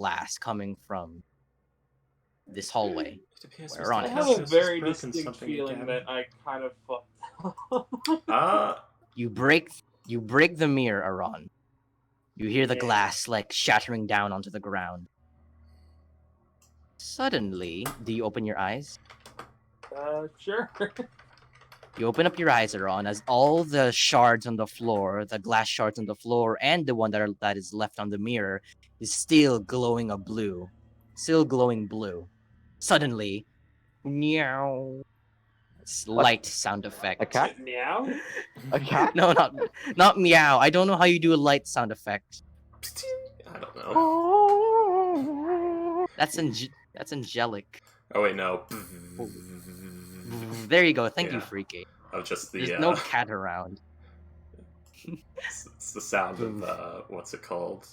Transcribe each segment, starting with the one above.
glass coming from this hallway. It appears Where on Mr. it? I have a Calcus has very broken distinct something feeling again. that I kind of fucked up. You break the mirror, Aron. You hear the glass like shattering down onto the ground. Suddenly, do you open your eyes? Sure. You open up your eyes, Aron, as all the shards on the floor, the glass shards on the floor, and the one that is left on the mirror, is still glowing a blue. Still glowing blue. Suddenly, meow. Light sound effect. A cat? Meow? A cat? No, not meow. I don't know how you do a light sound effect. I don't know. That's angelic. Oh wait, no. There you go. Thank you, Yeah. Freaky. Oh, just the. There's no cat around. It's the sound of what's it called?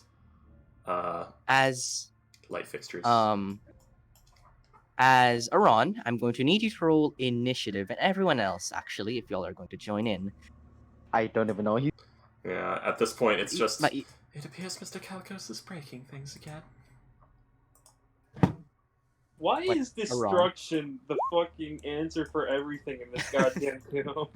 As Light fixtures. As Aron, I'm going to need you to roll initiative, and everyone else, actually, if y'all are going to join in. I don't even know. Yeah, at this point, it's just. But It appears Mr. Calcos is breaking things again. Why What? is destruction the fucking answer for everything in this goddamn film?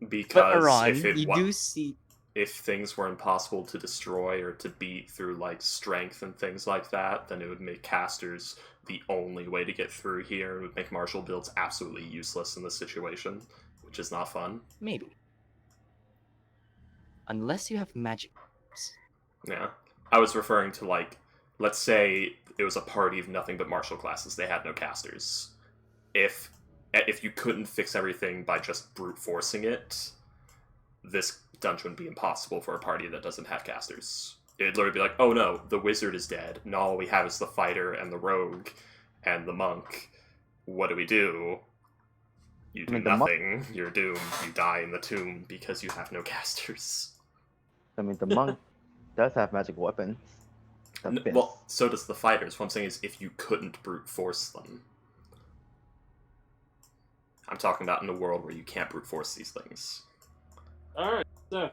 Because But Aron, if it you do see. if things were impossible to destroy or to beat through like strength and things like that, then it would make casters the only way to get through here. It would make martial builds absolutely useless in this situation, which is not fun. Maybe. Unless you have magic. Yeah. I was referring to like, let's say it was a party of nothing but martial classes. They had no casters. If you couldn't fix everything by just brute forcing it, this dungeon would be impossible for a party that doesn't have casters. It'd literally be like, oh no, the wizard is dead. Now all we have is the fighter and the rogue and the monk. What do? You do nothing. You're doomed. You die in the tomb because you have no casters. I mean, the monk does have magic weapons. Well, so does the fighters. What I'm saying is if you couldn't brute force them. I'm talking about in a world where you can't brute force these things. Alright, so,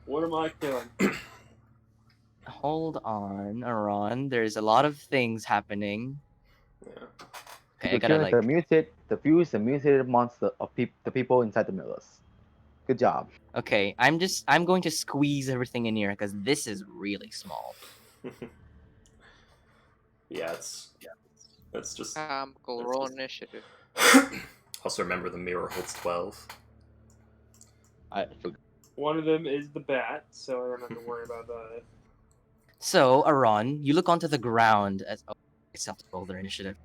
what am I killing? Hold on, Aron. There's a lot of things happening. Yeah. Okay, I You're gotta killing like. the mutated monster of the people inside the millers. Good job. Okay, I'm going to squeeze everything in here because this is really small. Yeah, it's just. Cool. Roll initiative. Also remember the mirror holds 12. One of them is the bat, so I don't have to worry about that. So, Aron, you look onto the ground as I still have to roll their initiative.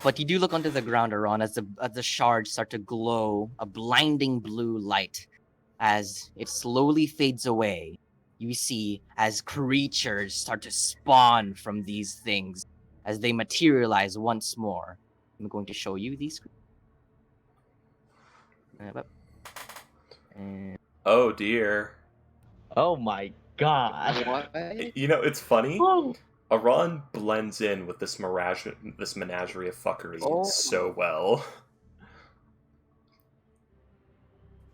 But you do look onto the ground, Aron, as the shards start to glow a blinding blue light. As it slowly fades away, you see as creatures start to spawn from these things as they materialize once more. I'm going to show you these. And Oh dear. Oh my god. What? You know, it's funny. Oh. Aron blends in with this menagerie of fuckery so well.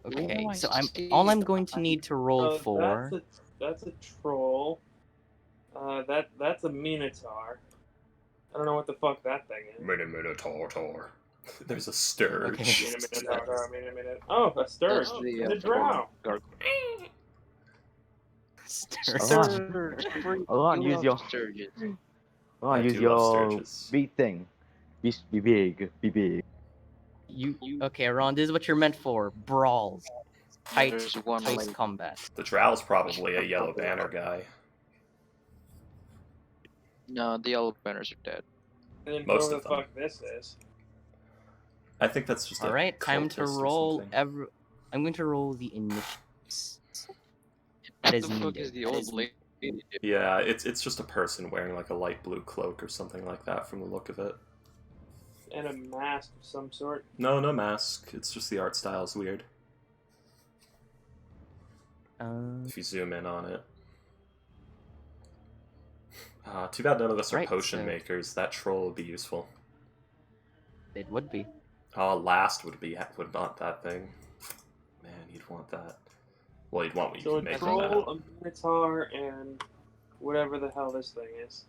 okay, Oh, I so see. all I'm going to need to roll for. That's a troll. That's a minotaur. I don't know what the fuck that thing is. Minotaur. There's a sturge. Okay. Minotaur. Oh, a sturge. That's It's a drow. Aron, use your Sturges. I use do love your sturges. big thing. Be big. Be big. Okay, Aron, this is what you're meant for. Brawls. Tight, There's one close like combat. The Drow's probably a yellow banner guy. no, the yellow banners are dead. And then Most whoever of the them. fuck this is. I think that's just All right, time to cultist or roll. something. I'm going to roll the initiatives. That is What the fuck needed. is the old lady? Yeah, it's just a person wearing like a light blue cloak or something like that from the look of it. And a mask of some sort. No mask. It's just the art style's weird. If you zoom in on it. Too bad none of us are Right, potion so- makers. That troll would be useful. It would be. Last would want that thing. Man, you'd want that. Well, you'd want what you So a can make from troll, that. a minotaur, and whatever the hell this thing is.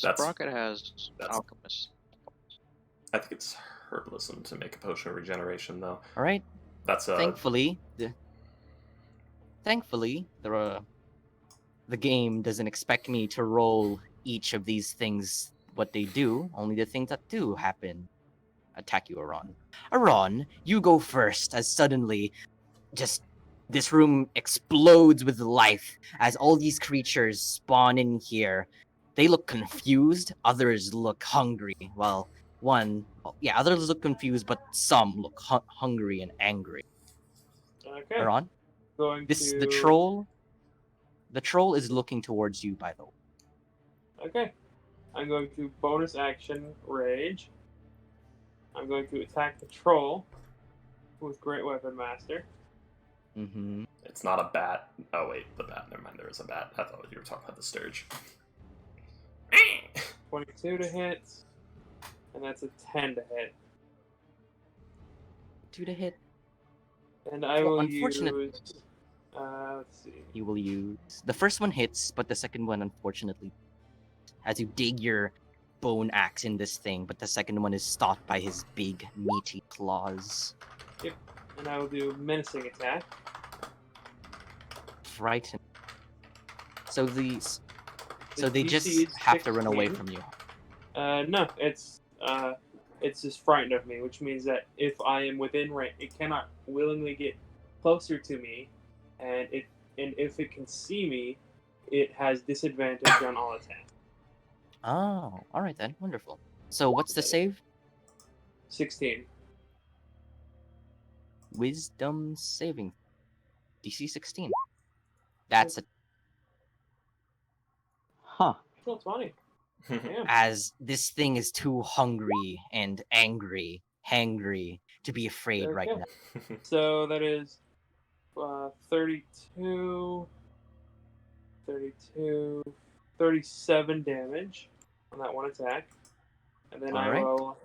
That's- Sprocket has that's- alchemist. I think it's herbalism to make a potion of regeneration, though. All right. That's Thankfully, the game doesn't expect me to roll each of these things what they do. Only the things that do happen attack you, Aron. Aron, you go first. As suddenly, just this room explodes with life as all these creatures spawn in here. They look confused. Others look hungry. Well, others look confused, but some look hungry and angry. Okay. Aron, Going to. the troll. The troll is looking towards you, by the way. Okay. I'm going to bonus action rage. I'm going to attack the troll with Great Weapon Master. Mm-hmm. It's not a bat. Oh wait, the bat. Never mind. There is a bat. I thought you were talking about the sturge. 22 to hit, and that's a 10 to hit. 2 to hit. And I will Unfortunate- use. Let's see. You will use the first one hits, but the second one, unfortunately, as you dig your bone axe in this thing, but the second one is stopped by his big meaty claws. And I will do menacing attack. Frightened. So these, so The they just DC is have to run away 16. from you. No, it's just frightened of me, which means that if I am within range, it cannot willingly get closer to me, and if it can see me, it has disadvantage on all attacks. Oh, all right then, wonderful. So what's the save? 16. Wisdom saving, DC 16. That's a Huh. Well, 20. Damn. as this thing is too hungry and hangry to be afraid right Okay. now. So that is 32, 37 damage on that one attack. And then I Alright. will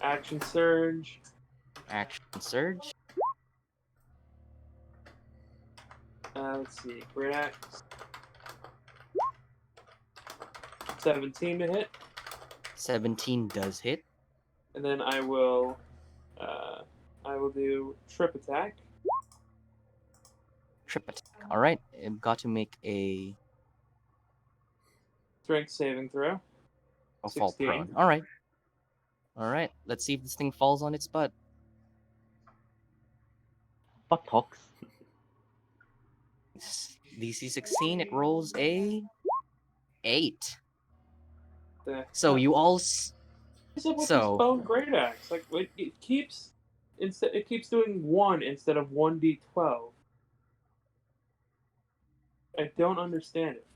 action surge. Action surge. Let's see, great axe. 17 to hit. 17 does hit. And then I will do trip attack. Trip attack. All right, I've got to make a Strength saving throw. fall 16. prone. All right. Let's see if this thing falls on its butt. Butt talks. DC 16. It rolls a 8. The So you all. What's up with So- this bone great axe? Like it keeps doing 1 instead of 1d12. I don't understand it.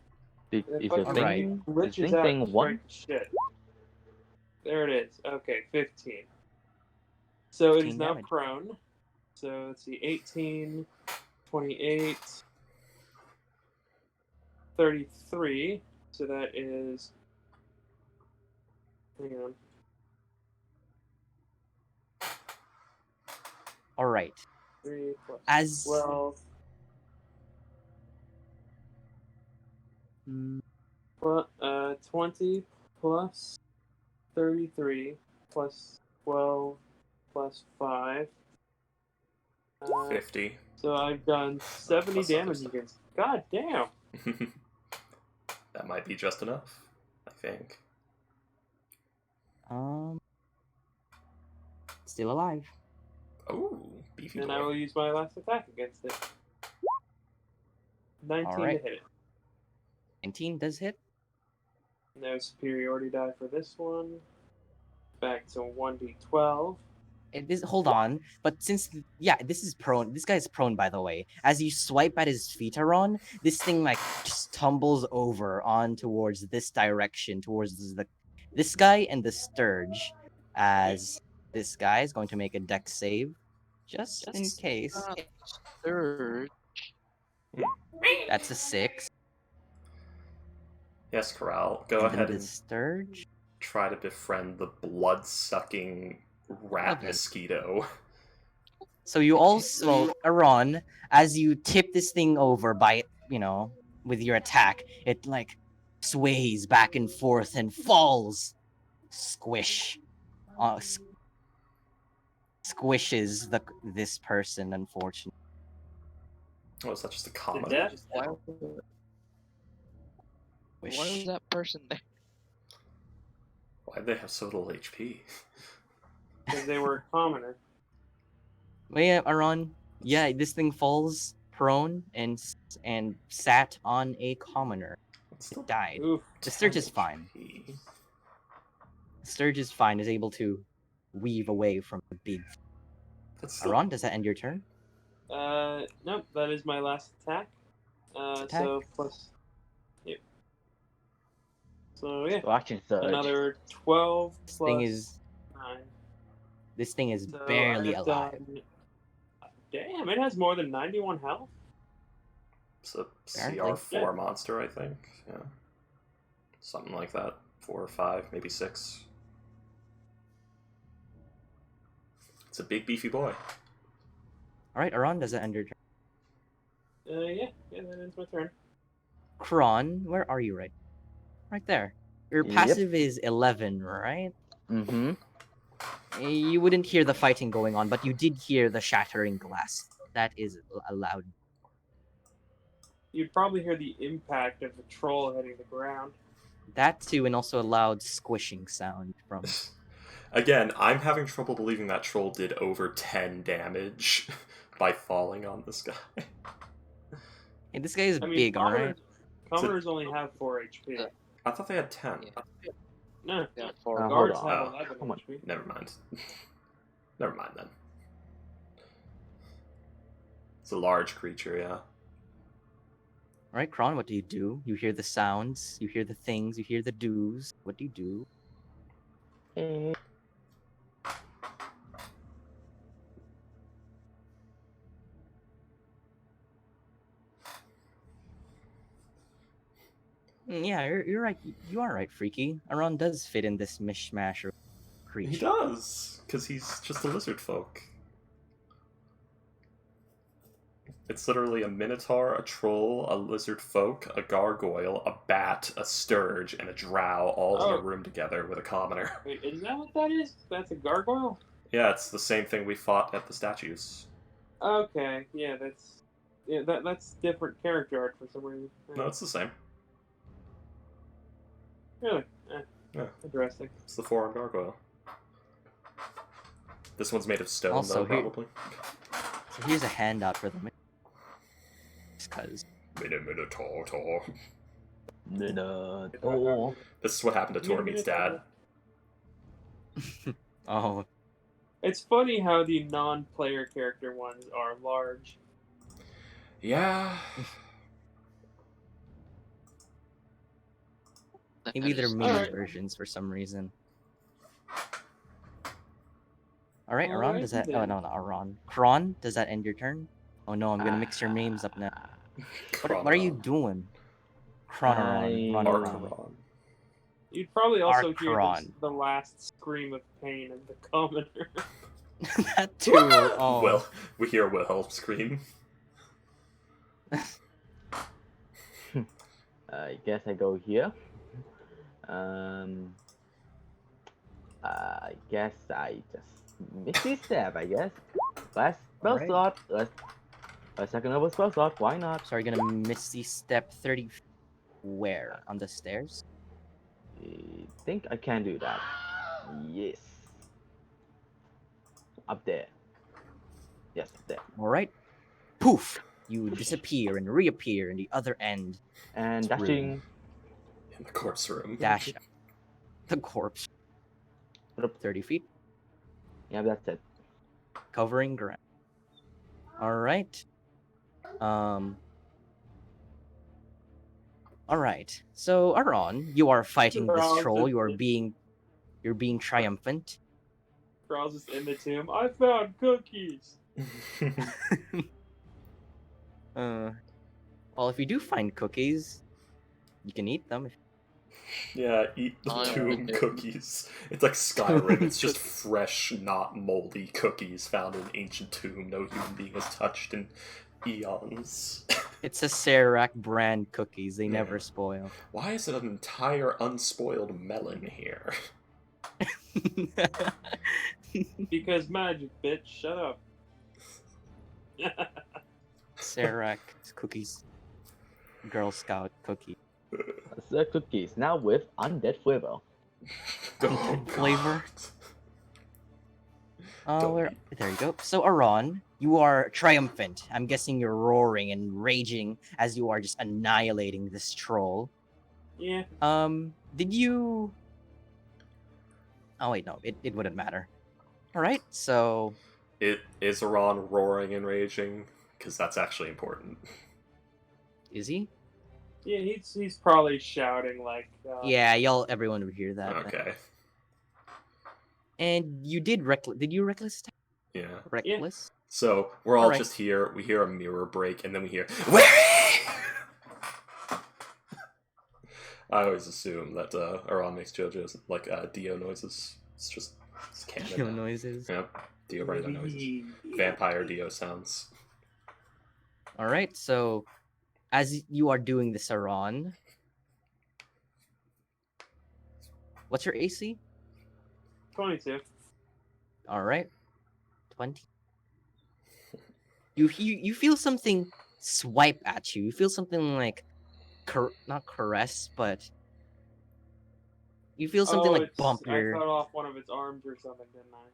Is That your fucking Alright. thing glitches thing out saying and one? strikes shit. There it is. Okay, 15. So it is 15 now damage. prone. So let's see, 18, 28, 33. So that is. Hang on. All right. 3 plus As 12. Mm, 20 plus 33 plus 12 plus 5. 50. So I've done 70 Plus other damage stuff. against. God damn. That might be just enough, I think. still alive. Oh, beefy And boy. I will use my last attack against it. 19 Alright. to hit it. 19 does hit. No superiority die for this one. Back to 1d12. Hold on, but since this is prone. This guy's prone, by the way. As you swipe at his feet, Aron, this thing like just tumbles over on towards this direction, towards this guy and the Sturge. As this guy is going to make a dex save, just in case. Third. That's a 6. Yes, Corral. Go And then ahead the and Sturge. try to befriend the blood-sucking rat Lovely. mosquito. So you also, Aron, as you tip this thing over by, with your attack, it like sways back and forth and falls. Squish. Squishes this person, unfortunately. Oh, is that just a To commoner? death? Why was that person there? Why'd they have so little HP? Because they were a commoner. But yeah, Aron, yeah, this thing falls prone and sat on a commoner. It's It still died. Oof. The Sturge 10 is fine. HP. The Sturge is fine, is able to weave away from the big. That's still... Aron, does that end your turn? Nope, that is my last attack. Attack. So plus. Yep. So yeah, So action surge. another 12 This plus thing is 9. this So barely I've alive. done- Damn, it has more than 91 health. It's a Apparently. CR4 monster, I think. Yeah. Something like that. 4 or 5, maybe 6. It's a big, beefy boy. All right, Aron, does that end your turn? Yeah, that ends my turn. Kron, where are you right? Right there. Your Yep. passive is 11, right? Mm-hmm. You wouldn't hear the fighting going on, but you did hear the shattering glass. That is a loud. You'd probably hear the impact of the troll hitting the ground. That too, and also a loud squishing sound from. Again, I'm having trouble believing that troll did over 10 damage by falling on this guy. Hey, this guy is I mean, big, alright? commoners only have 4 HP. I thought they had 10. Yeah, No, yeah, for Hold guards on. have Oh, 11 come on. HP. Never mind. Never mind then. It's a large creature, yeah. Alright, Kron, what do? You hear the sounds, you hear the things, you hear the do's. What do you do? Yeah, you're right. You are right, Freaky. Aron does fit in this mishmash of creature. He does, because he's just a lizard folk. It's literally a minotaur, a troll, a lizard folk, a gargoyle, a bat, a sturge, and a drow all in Oh. a room together with a commoner. Wait, is that what that is? That's a gargoyle? Yeah, it's the same thing we fought at the statues. Okay, yeah, that's different character art for some reason. No, it's the same. Really? Yeah. Interesting. It's the four-armed gargoyle. This one's made of stone, Also, though, here- probably. So here's a handout for them. Just cause. Minotaur. Minotaur. This is what happened to Tormeet's dad. Oh, It's funny how the non-player character ones are large. Yeah. maybe they're mini Alright. versions for some reason. Alright, Aron, Alright does that. Oh, then. no, not Aron. Kron, does that end your turn? Oh no, I'm gonna mix your names up now. What are you doing? Kronaron. I- Kronaron. Archeron. You'd probably also hear Archeron. the last scream of pain of the commoner. That too. Oh. Well, we hear Wilhelm scream. I guess I go here. I guess I just misty step. I guess. Last spell Alright. slot. A second level spell slot. Why not? So are you gonna Misty Step 30 where? On the stairs? I think I can do that. Yes. Up there. Yes, up there. Alright. Poof! You disappear and reappear in the other end. And It's dashing. In the corpse room. Dash the corpse. Put up 30 feet. Yeah, that's it. Covering ground. Alright. Alright. So Aron, you are fighting this Rouse troll. it. You're being triumphant. Crawls is in the tomb. I found cookies. Well, if you do find cookies, you can eat them. Yeah, eat the I'm tomb with it. cookies. It's like Skyrim. It's just fresh, not moldy cookies found in an ancient tomb no human being has touched in eons. It's a Serac brand cookies. They never Yeah. spoil. Why is it an entire unspoiled melon here? Because magic, bitch. Shut up. Serac cookies. Girl Scout cookie. The cookies now with undead flavor. Oh, Flavor? God. Oh, Don't where? eat. There you go. So, Aron, you are triumphant. I'm guessing you're roaring and raging as you are just annihilating this troll. Yeah. Did you? Oh wait, no, it wouldn't matter. All right, so It is Iran roaring and raging? Because that's actually important. is he? Yeah, he's probably shouting like. Yeah, everyone would hear that. Okay. And you did reckless. Did you reckless attack? Yeah. Reckless. So we're all Alright. just here. We hear a mirror break, and then we hear "Where?" I always assume that Iran makes JoJo's like Dio noises. It's canon. Dio now. noises. Yep. Dio Brando noises. Vampire Dio sounds. All right, so as you are doing this, Aron, what's your AC? 22. All right, 20. You feel something swipe at you. You feel something like, not caress, but you feel something like bump I your. cut off one of its arms or something, didn't I?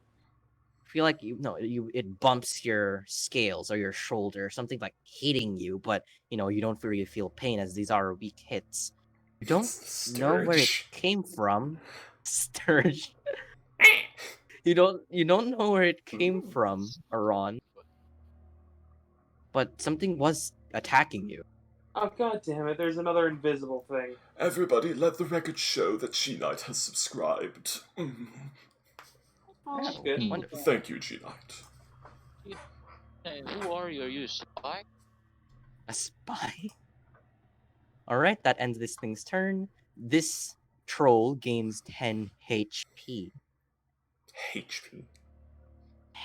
Feel like it bumps your scales or your shoulder, something like hitting you, but you don't really feel pain as these are weak hits. You don't It's know where it Sturge. came from. Sturge. You don't know where it came from, Aron. But something was attacking you. Oh god damn it! There's another invisible thing. Everybody, let the record show that G-Knight has subscribed. Oh, that's Oh, good. wonderful. Thank you, G-Knight. Hey, who are you? Are you a spy? A spy? Alright, that ends this thing's turn. This troll gains 10 HP. HP.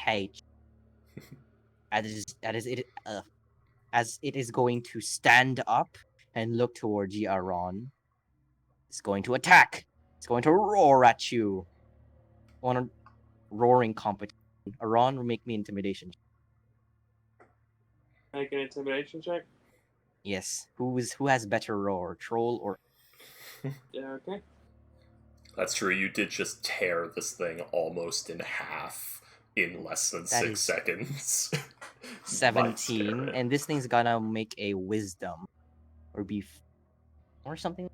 H. As it is going to stand up and look towards you, Aron. It's going to attack. It's going to roar at you. On a roaring competition. Aron will make me intimidation. Make an intimidation check. Yes. Who has better roar, troll or? Yeah, okay. That's true, you did just tear this thing almost in half in less than That 6 is seconds. Might scare 17, it. and this thing's gonna make a wisdom or or something.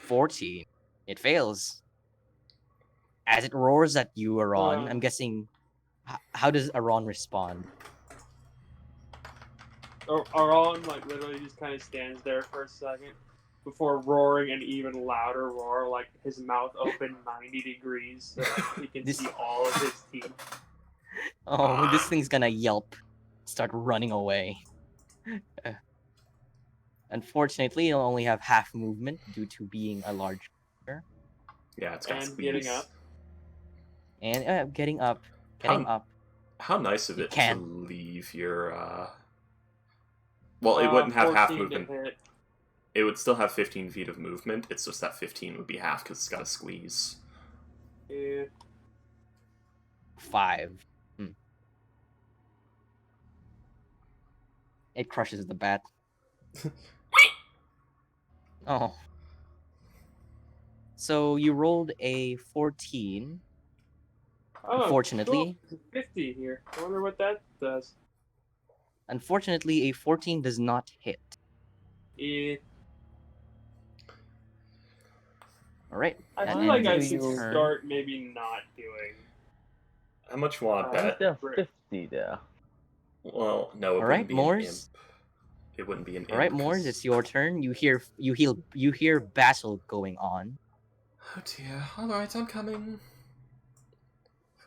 14. It fails. As it roars at you, Aron, I'm guessing. How does Aron respond? Aron like literally just kind of stands there for a second before roaring an even louder roar, like his mouth open 90 degrees so like, he can This- see all of his teeth. Oh, this thing's gonna yelp, start running away. Unfortunately, it'll only have half movement due to being a large creature. Yeah, it's got And squeeze. getting up. And getting up. How nice of You it to can. leave your Well, it wouldn't have half 14 to movement. hit. It would still have 15 feet of movement. It's just that 15 would be half because it's got a squeeze. Yeah. 5. It crushes the bat. Oh. So you rolled a 14. Oh, Unfortunately. cool. 50 here. I wonder what that does. Unfortunately, a 14 does not hit. Yeah. All right. I that feel like I ends should its turn. start maybe not doing. How much you want to I bet? think there are Right. 50 there. Well, no, it All wouldn't right, be Moors. an imp. It wouldn't be an imp. All right, Moors, 'cause- it's your turn. You hear battle going on. Oh dear. Alright, I'm coming.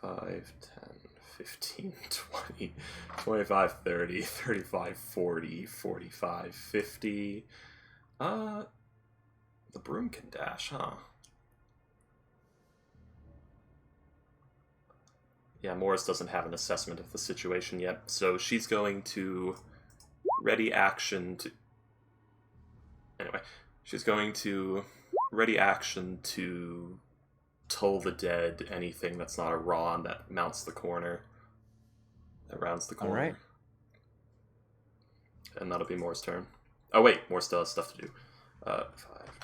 5, 10, 15, 20, 25, 30, 35, 40, 45, 50. The broom can dash, huh? Yeah, Morris doesn't have an assessment of the situation yet, so she's going to ready action to... Anyway, she's going to ready action to toll the dead anything that's not a Ron that mounts the corner. That rounds the corner. Alright. And that'll be Morris' turn. Oh wait, Morris still has stuff to do. 5.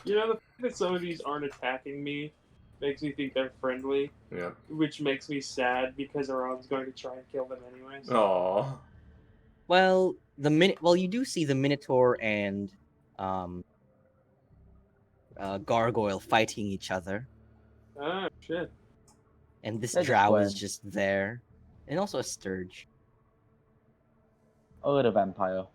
You know, the fact that some of these aren't attacking me makes me think they're friendly, Yeah. which makes me sad because Aron's going to try and kill them anyways. Aww. Well, you do see the Minotaur and Gargoyle fighting each other, Ah, shit. and this That's drow is when- just there, and also a Sturge. Oh, the vampire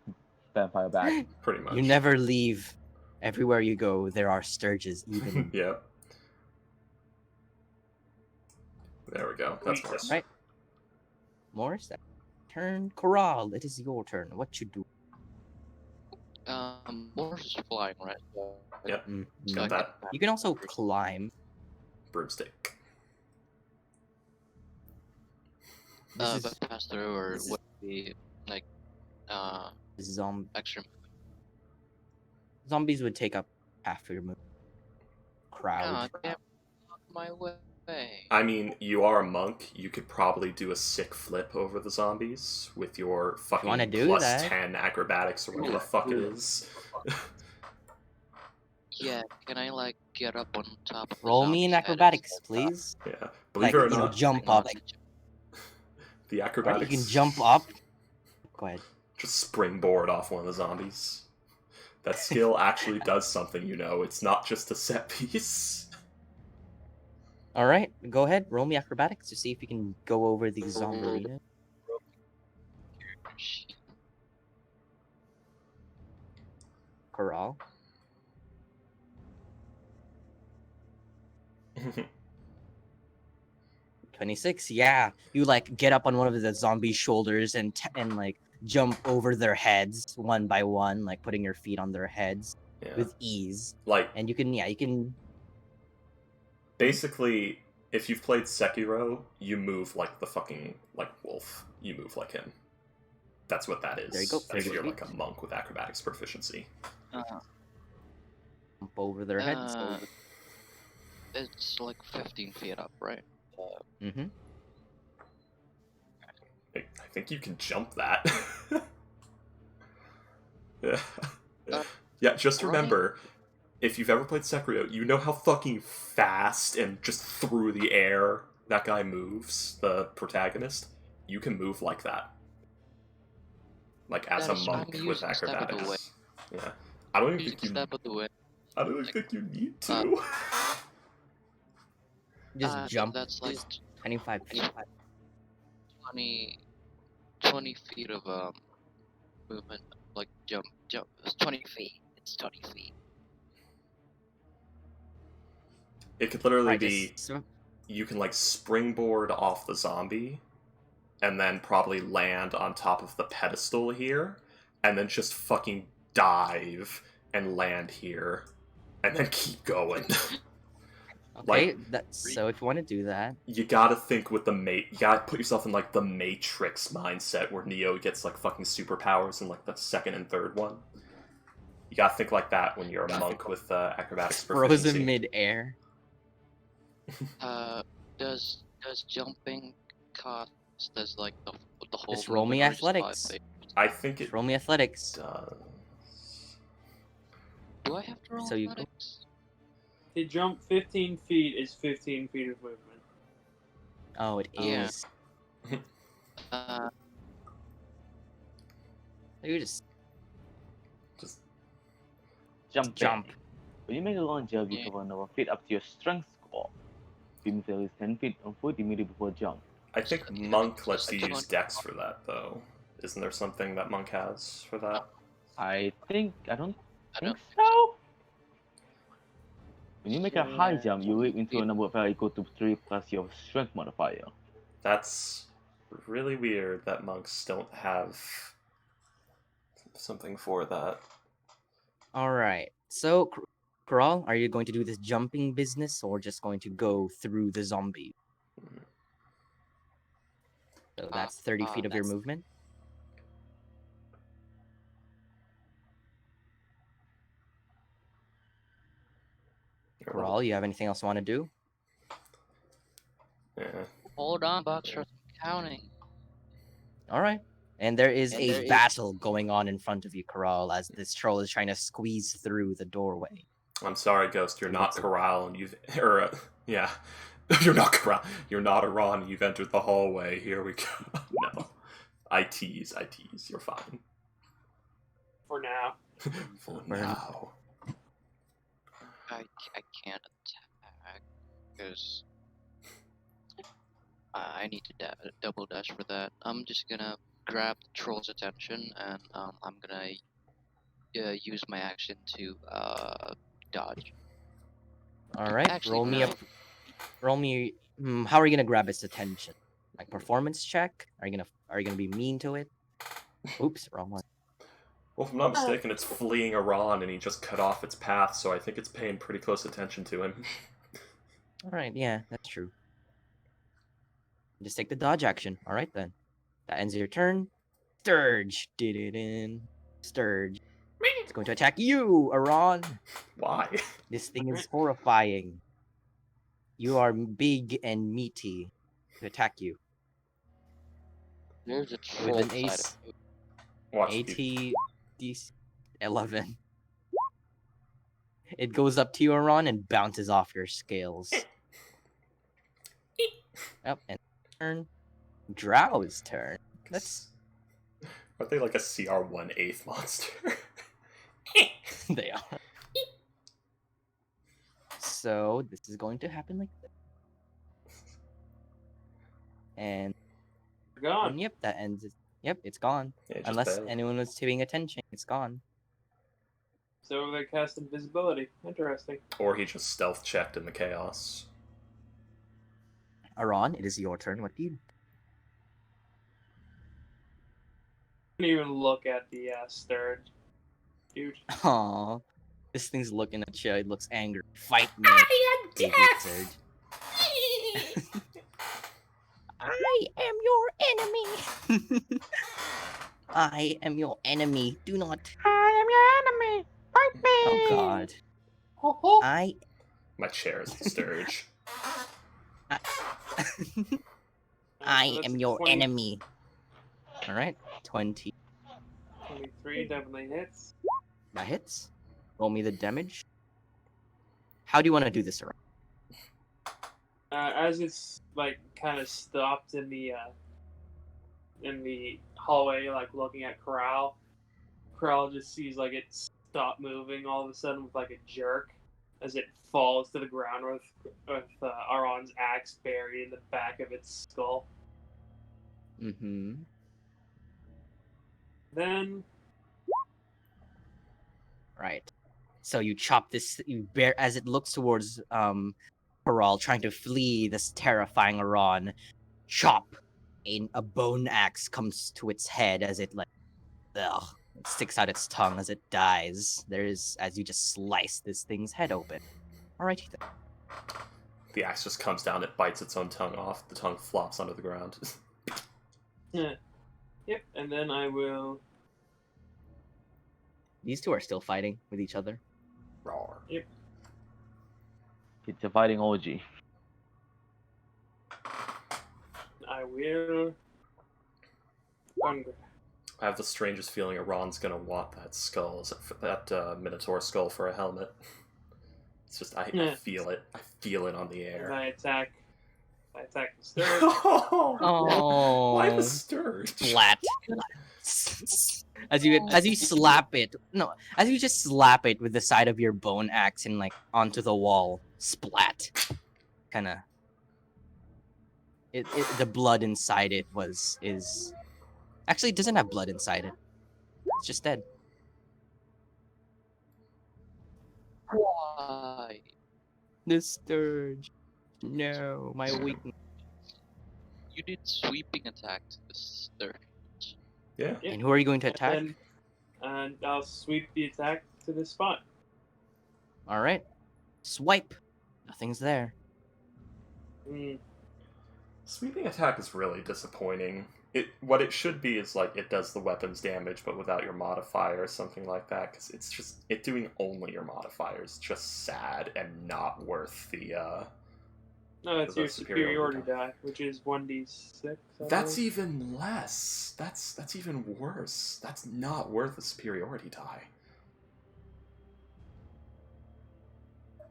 bag. Pretty much. You never leave. Everywhere you go, there are Sturges, even. Yeah. There we go. That's Morris. Right. Morris, that turn. Corral, it is your turn. What you do? Morse is flying, right? Yep. Mm, Got no. that You can also climb. broomstick. This But pass through, or this is- would it be like is extra? zombies would take up half your move. Crowd. No, get my way. I mean, you are a monk. You could probably do a sick flip over the zombies with your fucking wanna do plus that. 10 acrobatics or whatever the fuck it is. Yeah, can I like get up on top of the Roll me in zombie's head acrobatics, instead? please. Yeah. Like, Believe it or you know, not, jump Not up. like- the Right, acrobatics... you can jump up. Go ahead. Just springboard off one of the zombies. That skill actually does something, you know. It's not just a set piece. All right, go ahead. Roll me acrobatics to see if you can go over the zombie arena. Corral. 26. Yeah, you like get up on one of the zombies' shoulders and like jump over their heads one by one, like putting your feet on their heads Yeah. with ease. Like, And you can. basically, if you've played Sekiro, you move like the fucking, like, wolf. You move like him. That's what that is. There you go, If 30 you're feet. like a monk with acrobatics proficiency. Jump over their heads. It's like 15 feet up, right? Mm-hmm. I think you can jump that. Yeah. Yeah, just Right. remember, if you've ever played Sekiro, you know how fucking fast and just through the air that guy moves, the protagonist. You can move like that. Like as a Yes, monk I'm with using step of the acrobatics. Yeah. I don't even Using think you step of the way. I don't even think you need to. Just jump. That's like 25 feet. 20 feet of movement. Like jump. It's 20 feet. It's 20 feet. It could literally Right, be just- you can like springboard off the zombie and then probably land on top of the pedestal here and then just fucking dive and land here and then keep going. Okay, like- that's so. If you want to do that, You gotta think with the you gotta put yourself in like the Matrix mindset where Neo gets like fucking superpowers in like the second and third one. You gotta think like that when you're a monk with acrobatics proficiency. frozen mid-air. Does jumping cost as like the whole? Just roll me movement, or just 5 athletics. feet? I think Just it roll me athletics. does. Do I have to roll So you- athletics? To jump 15 feet is 15 feet of movement. Oh, it Yeah. is. Uh, You just Just Jump. jump. When you make a long jump, you Yeah. cover another feet up to your strength score. If you move at least 10 feet on foot immediately before jump. I think Yeah, monk lets just you like use one- dex for that though. Isn't there something that monk has for that? I don't I think don't so. When you make a high Yeah. jump, you leap into a number of equal to 3 plus your strength modifier. That's really weird that monks don't have something for that. All right. So, Kral, are you going to do this jumping business or just going to go through the zombie? So that's 30 feet of your That's movement. Kral, you have anything else you want to do? Yeah. Hold on, Boxer. I'm counting. All right. And there is a battle going on in front of you, Kral, as this troll is trying to squeeze through the doorway. I'm sorry, Ghost. You're He not looks- Corral, and you've yeah. You're not Corral. You're not Iran. You've entered the hallway. Here we go. No, I tease. You're fine. For now. For now. I can't attack because I need to double dash for that. I'm just gonna grab the troll's attention and I'm gonna use my action to dodge. All right. Actually, roll me no. up. Roll me. How are you gonna grab its attention? Like performance check? Are you gonna be mean to it? Oops, wrong one. Well, if I'm not mistaken, it's fleeing Iran, and he just cut off its path, so I think it's paying pretty close attention to him. All right. Yeah, that's true. Just take the dodge action. All right then. That ends your turn. Sturge did it in. Sturge. It's going to attack you, Iran. Why? This thing is horrifying. You are big and meaty. To attack you. There's a troll With an side ace. of it. Watch AT the- DC 11. It goes up to you, Iran, and bounces off your scales. Yep, and turn. Drow's turn. Let's. Aren't they like a CR1/8 monster? They are. So this is going to happen like this. And Gone. yep, that ends it. Yep, it's gone. Yeah, just Unless barely. anyone was paying attention, it's gone. So they cast invisibility. Interesting. Or he just stealth checked in the chaos. Aron, it is your turn. What do you? Didn't even look at the Sturge. Dude. Aw, this thing's looking at you. It looks angry. Fight me, baby Surge. I am your enemy. I am your enemy. Do not. I am your enemy. Fight me. Oh God. Ho, ho. I. My chair is the Sturge. I That's am a your 20 enemy. All right, 20. 23 definitely hits. That hits. Roll me the damage. How do you want to do this, Aron? As it's like kind of stopped in the hallway, like looking at Corral. Corral just sees like it stop moving all of a sudden with like a jerk as it falls to the ground with Aron's axe buried in the back of its skull. Mm-hmm. Then Right. So you chop this. You bear as it looks towards Paral, trying to flee this terrifying Aron. Chop. A bone axe comes to its head as it it sticks out its tongue as it dies. There's as you just slice this thing's head open. Alrighty then. The axe just comes down, it bites its own tongue off, the tongue flops onto the ground. yep, and then I will. These two are still fighting with each other. Roar. It's a fighting OG. I will. I have the strangest feeling Iran's gonna want that skull, that Minotaur skull for a helmet. It's just, I Yeah. feel it. I feel it on the And air. I attack the Sturge. Oh, Why the Sturge? Flat. As you slap it, as you just slap it with the side of your bone axe and like onto the wall, splat. Kind of. The blood inside it is actually it doesn't have blood inside it. It's just dead. Why? The Sturge. No, my weakness. You did sweeping attack to the Sturge. Yeah. Yep. And who are you going to attack? And I'll sweep the attack to this spot. All right. Swipe. Nothing's there. Mm. Sweeping attack is really disappointing. What it should be is like it does the weapons damage, but without your modifier or something like that. Because it's just it doing only your modifiers. Just sad and not worth the. No, that's the your superiority superiority die, which is 1d6. That's even less. That's even worse. That's not worth a superiority die.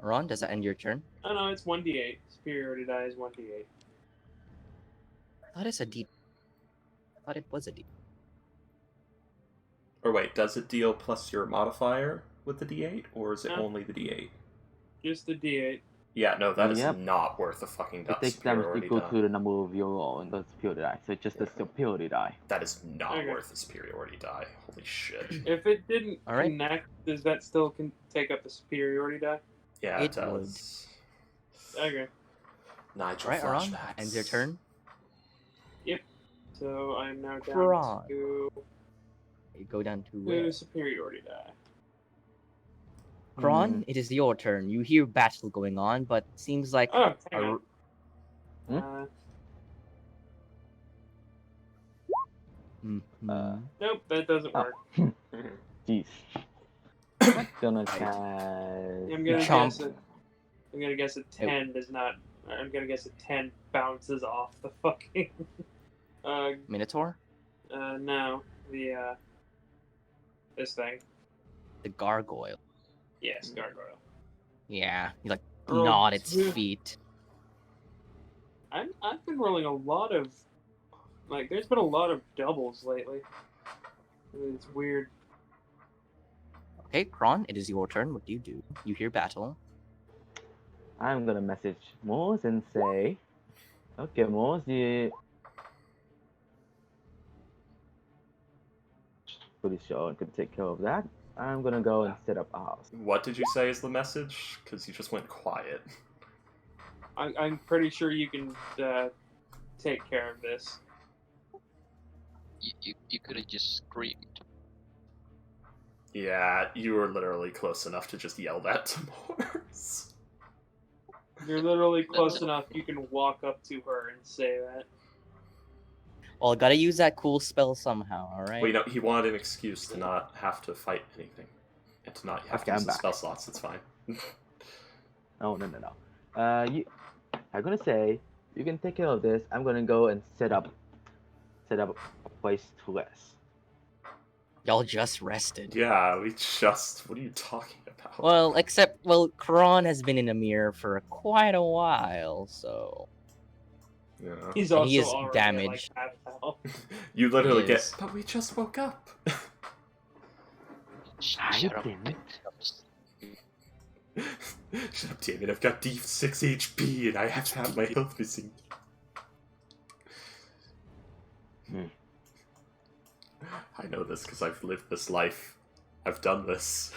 Ron, does that end your turn? Oh no, it's 1d8. Superiority die is 1d8. I thought it's a D. I thought it was a D. Or wait, does it deal plus your modifier with the d8, or is it No. only the d8? Just the d8. Yeah, no, that is Yep. not worth a fucking It takes damage superiority equal die. to the number of your roll and the superiority die. So it's just the superiority die. That is not Okay. worth a superiority die. Holy shit. If it didn't All right. connect, does that still take up the superiority die? Yeah, It it would. does. Okay. Nigel All right, Ron, flashbacks. ends your turn. So I'm now down Right. to You go down to two where? superiority die. Kron, it is your turn. You hear battle going on, but seems like Oh, a hang on. Hmm? Mhm. Nope, that doesn't Oh. work. Jeez. Gonna cast. I'm gonna Chomp. guess a 10 does not. I'm gonna guess a 10 bounces off the fucking. Minotaur, No, the this thing. the gargoyle. Yes, gargoyle. Yeah, you like Oh, gnawed its yeah. feet. I've been rolling a lot of, like, there's been a lot of doubles lately. It's weird. Okay, Kron, it is your turn. What do? You hear battle. I'm gonna message Moose and say, okay, Moose, you. Pretty sure I could take care of that. I'm gonna go and set up a house. What did you say is the message? Because you just went quiet. I'm pretty sure you can take care of this. You could have just screamed. Yeah, you were literally close enough to just yell that to Morse. You're literally close enough. You can walk up to her and say that. Well, gotta use that cool spell somehow. All right. Well, you know, he wanted an excuse to not have to fight anything. And to not have Okay, to use I'm the back. spell slots, it's fine. Oh, no. I'm gonna say, you can take care of this. I'm gonna go and set up a place to rest. Y'all just rested. Yeah, we just... What are you talking about? Well, Kron has been in a mirror for quite a while, so Yeah. He's And also he is already damaged. at, like, half health. You literally He get... is. But we just woke up! Shut up. didn't. Shut up, David. I've got D6 HP and I have to have my health missing. I know this because I've lived this life. I've done this.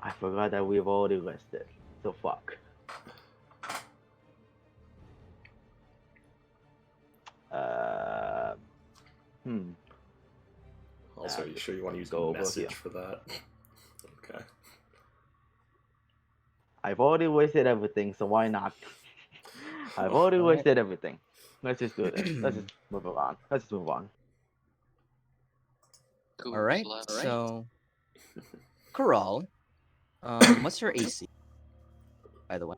I forgot that we've already rested. So fuck. Also, are you sure you want to use Go a over message here. for that? Okay. I've already wasted everything, so why not? I've already Alright. wasted everything. Let's just do this. Let's just move on. Cool, all right. slut. So, Kural, what's your AC? By the way,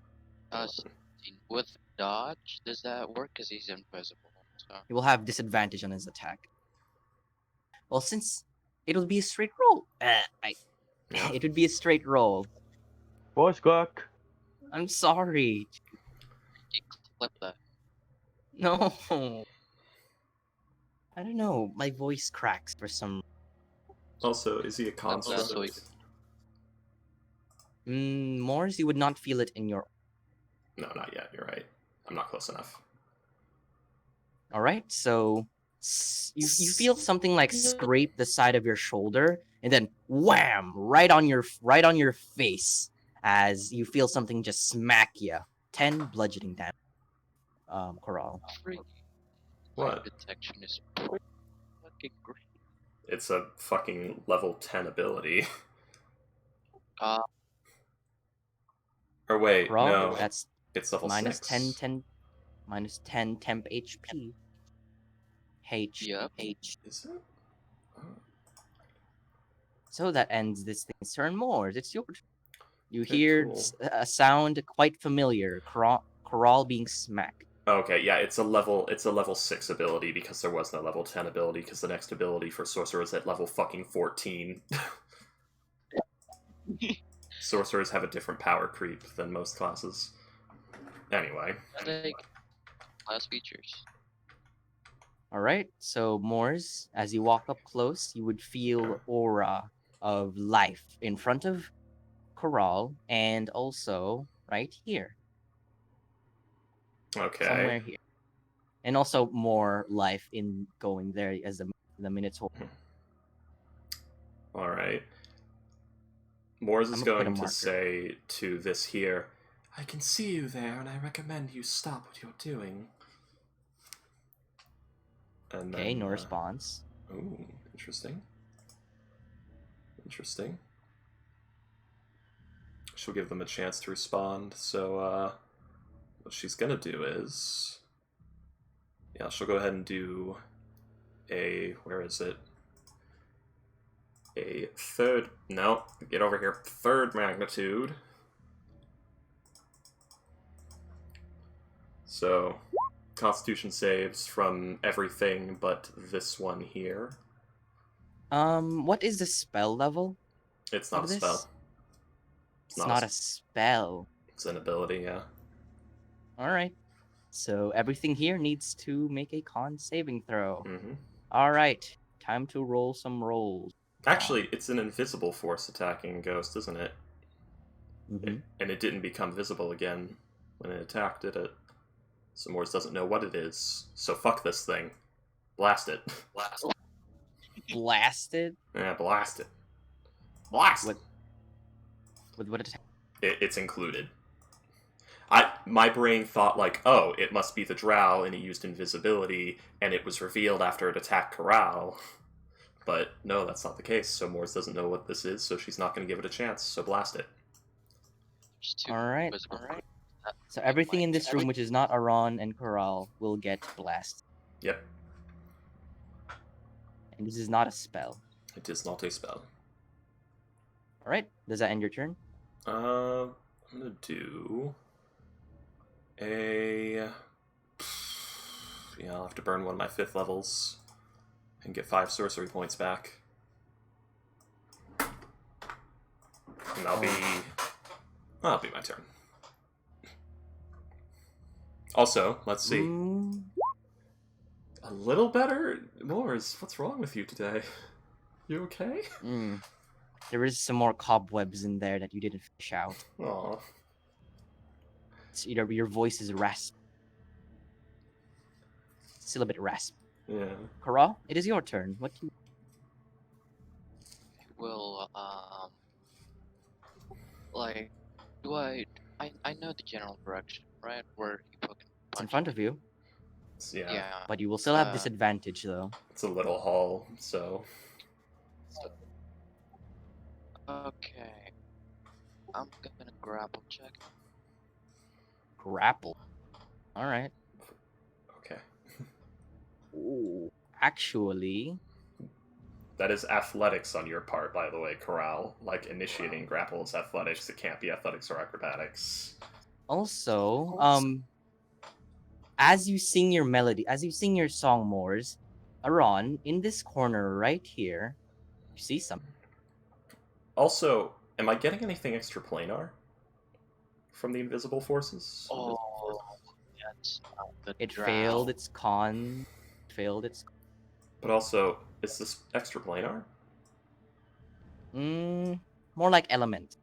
16. With dodge, does that work? Because he's invisible. So. he will have disadvantage on his attack. Well, since it'll be a straight roll, it would be a straight roll. Voice crack. I'm sorry. You clip that. No. I don't know. My voice cracks for some. Also, is he a construct? so he- Mors, you would not feel it in your. No, not yet. You're right. I'm not close enough. All right, so you feel something like scrape the side of your shoulder, and then wham! Right on your face, as you feel something just smack you. 10 bludgeoning damage. Coral. Free. What? Detection is fucking great. It's a fucking level 10 ability. Or wait, Corral, no. that's It's level minus 6. 10 temp HP. Yep. Is it? Oh. So that ends this thing's turn. Moors, it's your turn. You Okay, hear cool. a sound quite familiar. Corral being smacked. Okay, yeah, it's a level 6 ability because there was no level 10 ability because the next ability for sorcerer is at level fucking 14. Sorcerers have a different power creep than most classes. Anyway. Like class features. All right. So Moors, as you walk up close, you would feel aura of life in front of Corral and also right here, Okay. somewhere here, and also more life in going there as the minutes hold. Alright. Moors is I'm gonna put a going to marker. say to this here, I can see you there, and I recommend you stop what you're doing. And Okay, then, no response. Ooh, interesting. Interesting. She'll give them a chance to respond, so, what she's gonna do is... Yeah, she'll go ahead and do a... Where is it? A third... No, get over here. Third magnitude. So, Constitution saves from everything but this one here. What is the spell level? It's not Of a spell. this? It's not a spell. It's an ability, yeah. All right. So everything here needs to make a con saving throw. Mm-hmm. All right. Time to roll some rolls. Actually, it's an invisible force attacking Ghost, isn't it? Mm-hmm. And it didn't become visible again when it attacked, did it? So Morse doesn't know what it is. So fuck this thing. Blast it. Blasted? Yeah, blast it. Blast it! With what attack? It's included. My brain thought like, oh, it must be the drow, and it used invisibility, and it was revealed after it attacked Corral. But no, that's not the case. So Morse doesn't know what this is, so she's not going to give it a chance. So blast it. Just two All right. visible points. So everything in this room, which is not Aron and Corral, will get blasted. Yep, And this is not a spell. it is not a spell. All right. Does that end your turn? I'm gonna do a. Yeah, I'll have to burn one of my 5th levels and get 5 sorcery points back. And that'll be my turn. Also, let's see. A little better? Moors, what's wrong with you today? You okay? There is some more cobwebs in there that you didn't fish out. Aw. So your voice is rasp. Still a bit rasp. Yeah. Corral, it is your turn. What do you... Will like, do I know the general direction, right? Where he put It's in front of you, Yeah. but you will still have disadvantage though. It's a little hall, so. Okay. I'm gonna grapple check. Grapple. All right. Okay. Ooh. Actually, That is athletics on your part, by the way, Corral. Like, initiating grapple is athletics. It can't be athletics or acrobatics. also, as you sing your melody, as you sing your song, Moors, Aron, in this corner right here, you see something. Also, am I getting anything extraplanar from the invisible forces? Oh, yes. It failed its con. But also, is this extraplanar? More like element.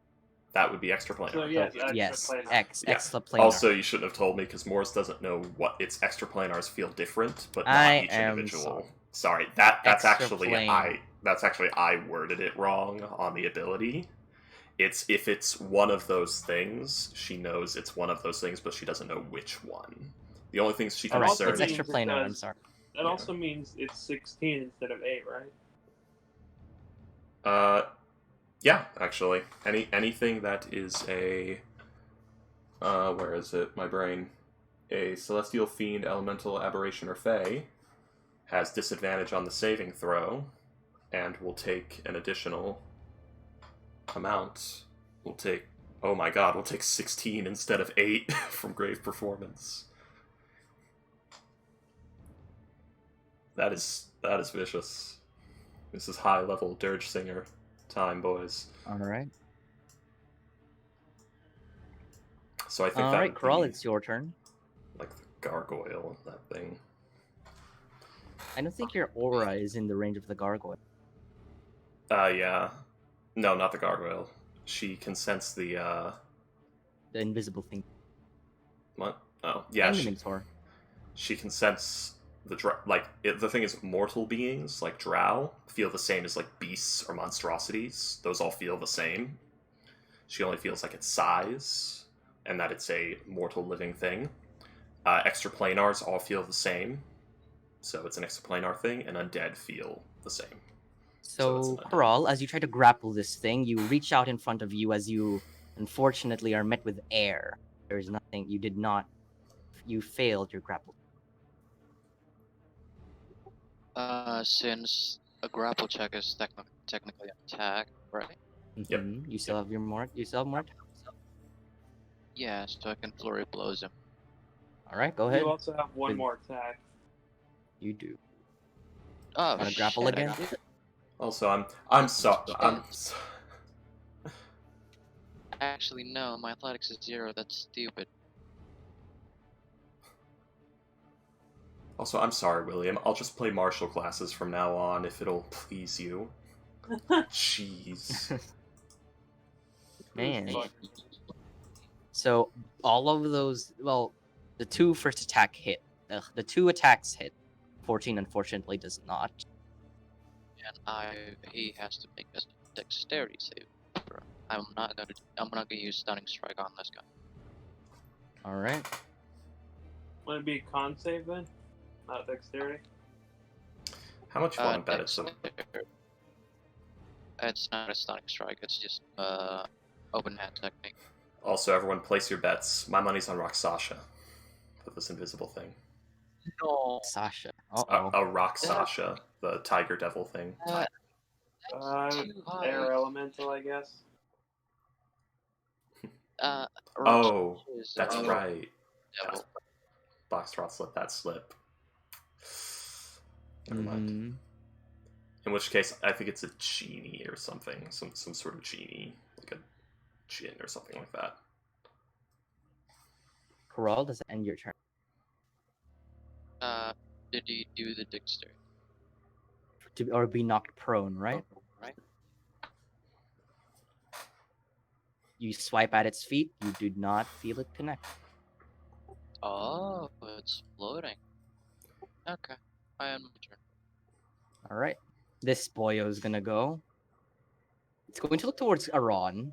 That would be extraplanar. So yes, Yes, extraplanar. Yeah. extraplanar. Also, you shouldn't have told me because Morse doesn't know what its extraplanars feel different, but not I each am individual. Sorry, that's actually Extraplanar. I worded it wrong on the ability. It's if it's one of those things, she knows it's one of those things, but she doesn't know which one. The only things she can Alright, discern. it's extraplanar. I'm sorry. That also means it's 16 instead of 8, right? Yeah, actually, anything that is a Where is it? My brain. A celestial fiend, elemental, aberration, or fey has disadvantage on the saving throw, and will take an additional amount. We'll take. Oh my god, we'll take 16 instead of 8 from Grave Performance. That is vicious. This is high level Dirge Singer time, boys. All right. So I think All that right, would Kral, be it's your turn. like the gargoyle, that thing. I don't think your aura is in the range of the gargoyle. Yeah. No, not the gargoyle. She can sense the, The invisible thing. what? Oh, yeah, And the she, Minotaur. she can sense the thing is, mortal beings, like drow, feel the same as, like, beasts or monstrosities. Those all feel the same. She only feels like its size, and that it's a mortal living thing. Extraplanars all feel the same, so it's an extraplanar thing, and undead feel the same. So it's So, an undead. Kral, as you try to grapple this thing, you reach out in front of you as you, unfortunately, are met with air. There is nothing. You did not. You failed your grapple. Since a grapple check is technically an attack, right? Yep. You still have your mark. You still have mark. Yeah, so I can flurry blows him. All right, go ahead. You also have one With- more attack. You do. Oh, Wanna grapple shit, again? I got it. Also, I'm sorry. Actually, no, my athletics is 0. That's stupid. Also, I'm sorry, William. I'll just play martial classes from now on if it'll please you. Jeez. Man. Fuck. So all of those, well, the two first attack hit. The two attacks hit. 14 unfortunately does not. And he has to make a dexterity save. Throw. I'm not gonna use stunning strike on this guy. All right. Would it be a con save then? Not dexterity? How much you want to bet it's a... dexterity. It's not a stunning strike. It's just open hand technique. Also, everyone place your bets. My money's on Rock Sasha. With this invisible thing. No. Sasha. Uh-oh. A Rock Sasha, the tiger devil thing. That's too high. Air elemental, I guess. Oh, is, that's right. devil. Boxtrot's let that slip. Never mind. Mhm. In which case, I think it's a genie or something. Some sort of genie. Like a djinn or something like that. Kral, does it end your turn? Did he do the dexterity? Or be knocked prone, right? Right. You swipe at its feet. You do not feel it connect. Oh, it's floating. Okay, I am my turn. All right. This boyo is gonna go. It's going to look towards Aron.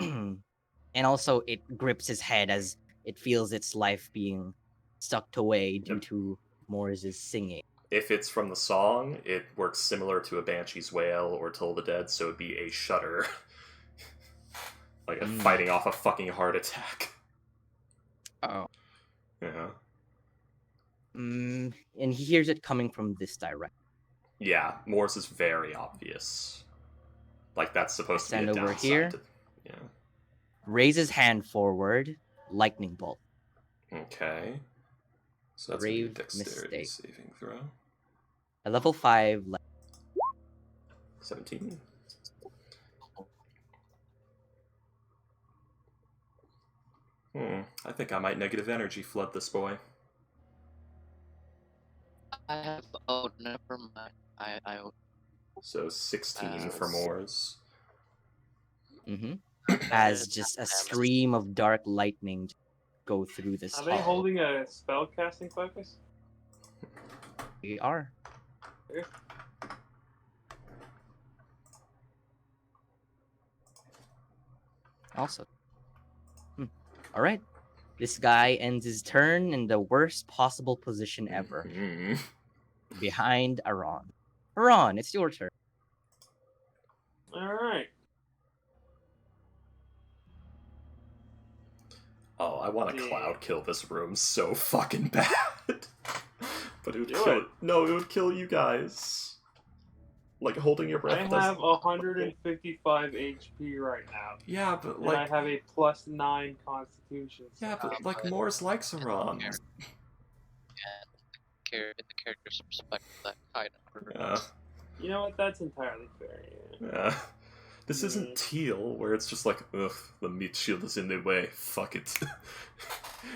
And also, it grips his head as it feels its life being sucked away due Yep. to Morris's singing. If it's from the song, it works similar to a Banshee's Wail or Toll the Dead, so it'd be a shudder. Like a fighting off a fucking heart attack. Oh. Yeah. And he hears it coming from this direction. Yeah, Morse is very obvious. Like that's supposed to be Stand a over downside here. to... Yeah. Raises hand forward. Lightning bolt. Okay. So that's gonna be a Grave dexterity mistake. saving throw. A level 5. 17. I think I might negative energy flood this boy. I have. Oh, never mind. I So 16 for s- Moors. As just a stream of dark lightning go through this Are they hall. holding a spell casting focus? We are. Okay. Also. All right. This guy ends his turn in the worst possible position ever, Mhm. behind Aron. Aron, it's your turn. Alright. I want to Yeah. cloud kill this room so fucking bad. But it would Do kill it. No, it would kill you guys. Like holding your breath. I doesn't- have 155 HP right now, Yeah, but and I have a +9 Constitution. yeah, but Um, like but- Moore's likes are on. And in the character's perspective, that kind of hurts. Yeah, You know what? That's entirely fair. Yeah. yeah. This isn't Teal, where it's just like, ugh, the meat shield is in the way. Fuck it.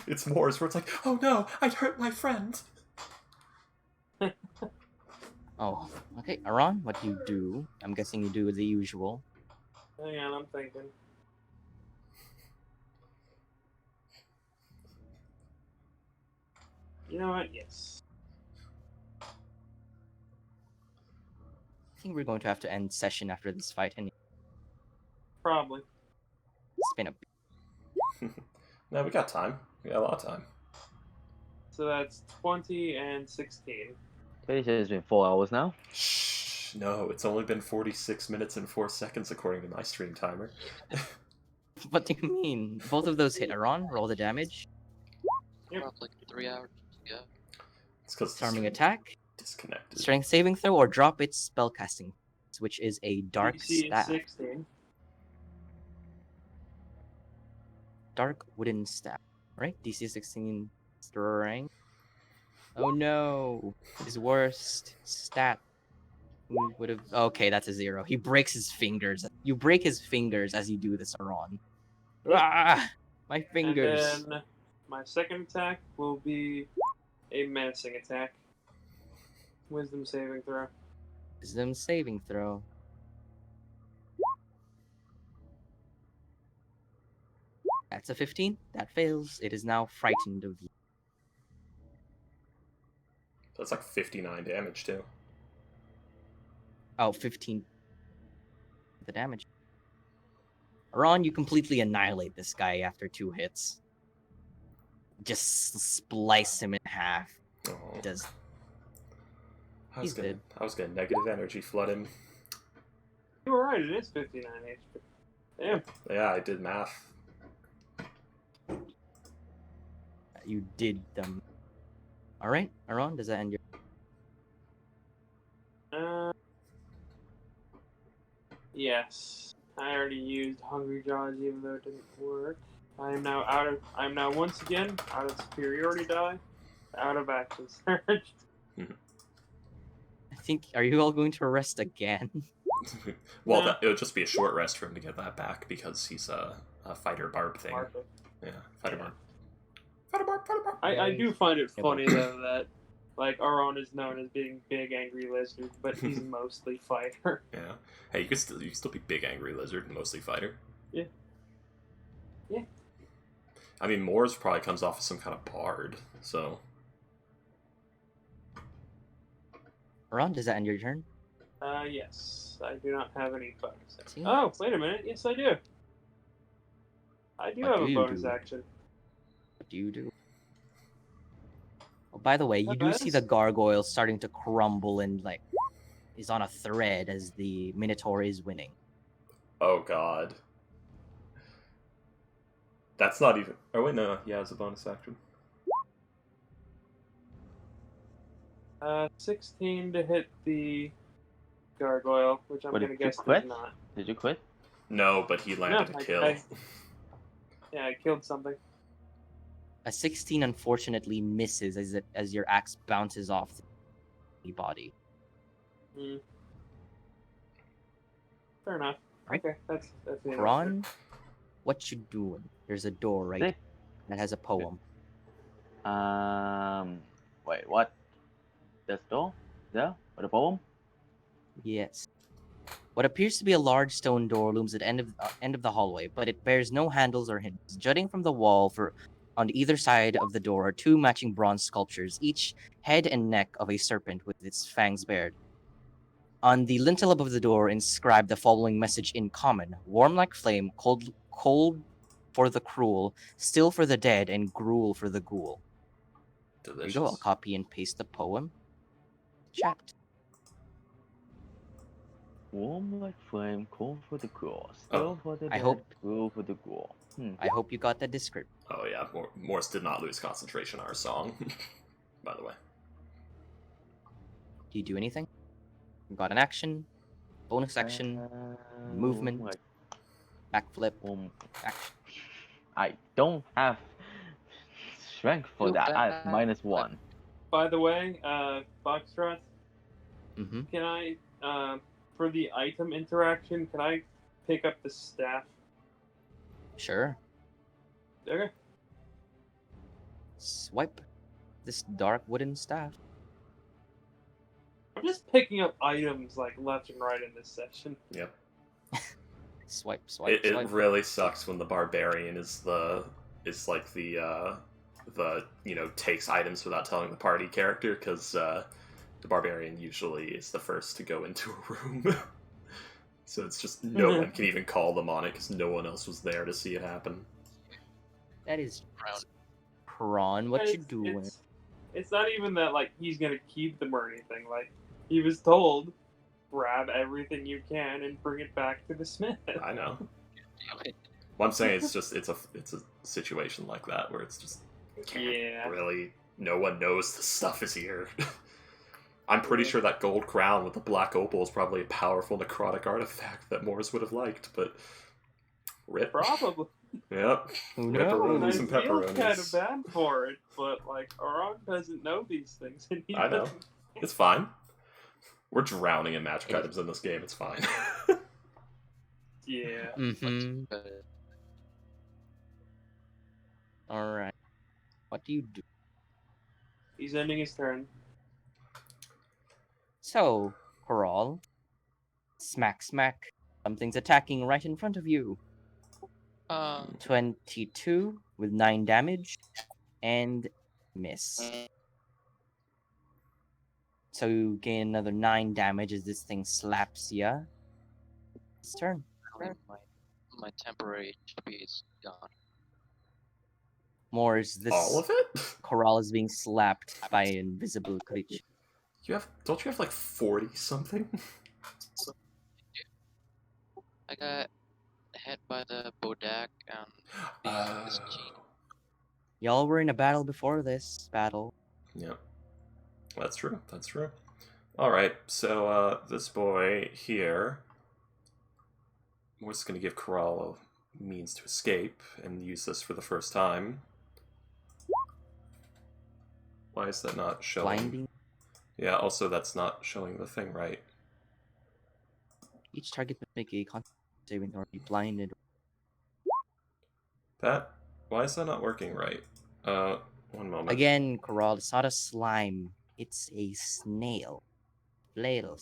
It's Moore's, where it's like, oh no, I'd hurt my friend. Oh, okay. Aron, what do you do? I'm guessing you do the usual. Hang on, I'm thinking. You know what? Yes. I think we're going to have to end session after this fight, and Probably. it's been a No, we got time. We got a lot of time. So that's 20 and 16. Pretty sure it's been 4 hours now. Shh, no, it's only been 46 minutes and 4 seconds according to my stream timer. What do you mean? Both of those hit Aron. Roll the damage. Yep. Probably 3 hours. Yeah. It's because Disarming attack. disconnected. Strength saving throw or drop its spellcasting, which is a dark DC is staff. 16. Dark wooden staff. Right? DC 16 strength. Oh no! His worst stat would have. Okay, that's a 0. He breaks his fingers. You break his fingers as you do this, Aron. Ah! My fingers. And then my second attack will be a menacing attack. Wisdom saving throw. Wisdom saving throw. That's a 15. That fails. It is now frightened of you. That's like 59 damage, too. Oh, 15. The damage. Aron, you completely annihilate this guy after 2 hits. Just splice him in half. Oh. It does. I was He's gonna negative energy flood him. You were right, it is 59 HP. Damn. Yeah, I did math. You did them. Alright, Aron, does that end your. Yes. I already used Hungry Jaws even though it didn't work. I'm now once again out of superiority die, out of action surge. I think. Are you all going to rest again? Well, Yeah. it would just be a short rest for him to get that back because he's a fighter barb thing. Market. Yeah, fighter Yeah. barb. Fighter barb, fighter barb. I do find it Yeah, funny though that like Aron is known as being big angry lizard, but he's mostly fighter. Yeah. Hey, you can still be big angry lizard and mostly fighter. Yeah. Yeah. I mean, Moore's probably comes off as some kind of bard, so Aron, does that end your turn? Yes. I do not have any bonus action. See? Oh, wait a minute. Yes, I do. I do What have do a you bonus do? action. What do you do? Oh, by the way, you do see Nice. the gargoyle starting to crumble and like is on a thread as the Minotaur is winning. oh god. That's not even. Oh wait, no, yeah, it's a bonus action. 16 to hit the gargoyle, which I'm What, gonna did you guess quit? does not. Did you quit? No, but he landed No, a kill. Yeah, I killed something. A 16 unfortunately misses as your axe bounces off the body. Hmm. Fair enough. Right. Okay, that's the end of it. Aron, what you doing? There's a door right Sick. that has a poem. Wait, what? This door? There? With a poem? Yes. What appears to be a large stone door looms at end of the hallway, but it bears no handles or hinges. Jutting from the wall on either side of the door are 2 matching bronze sculptures, each head and neck of a serpent with its fangs bared. On the lintel above the door inscribed the following message in common: warm like flame, cold for the cruel, still for the dead, and gruel for the ghoul. There Delicious. you go. I'll copy and paste the poem. Chat. Warm like flame, cold for the cool, still for the I dead, hope- cool for the cool. I hope you got the description. Oh yeah, Morse did not lose concentration on our song, by the way. Do you do anything? You got an action, bonus action, movement, Like, backflip, action. I don't have strength for You that. I have back- -1. By the way, Foxtrot, Mm-hmm. can I, for the item interaction, can I pick up the staff? Sure. Okay. Swipe this dark wooden staff. I'm just picking up items like left and right in this session. Yep. Swipe, swipe, It swipe. really sucks when the barbarian is like the takes items without telling the party character, because the barbarian usually is the first to go into a room. So it's just no one can even call them on it because no one else was there to see it happen. That is Round. Prawn. What you It's- doing? It's not even that like he's gonna keep them or anything. Like he was told, grab everything you can and bring it back to the smith. I know. Damn it. What I'm saying is just it's a situation like that where it's just Yeah. really no one knows the stuff is here. I'm pretty sure that gold crown with the black opal is probably a powerful necrotic artifact that Morris would have liked, but rip. Probably. Yep. Who Pepperoni. I knows? Some feel pepperonis. kind of bad for it, but like Arog doesn't know these things, and he I know. doesn't- It's fine. We're drowning in magic It- items in this game. It's fine. Yeah. Mm-hmm. Uh, All right. What do you do? He's ending his turn. So, Coral. Smack, smack. Something's attacking right in front of you. 22 with 9 damage and miss. So you gain another 9 damage as this thing slaps ya. It's turn. my temporary HP is gone. More is this All of it? Coral is being slapped by an invisible creature. Don't you have like 40 something? I got hit by the Bodak and this cheat. Y'all were in a battle before this battle. Yep. That's true. That's true. Alright, so this boy here, we're just going to give Corral a means to escape and use this for the first time. Why is that not showing? Blinding. Yeah, also that's not showing the thing right. Each target must make a constitution saving or be blinded. That? Why is that not working right? One moment. Again, Coral, it's not a slime. It's a snail. Flail.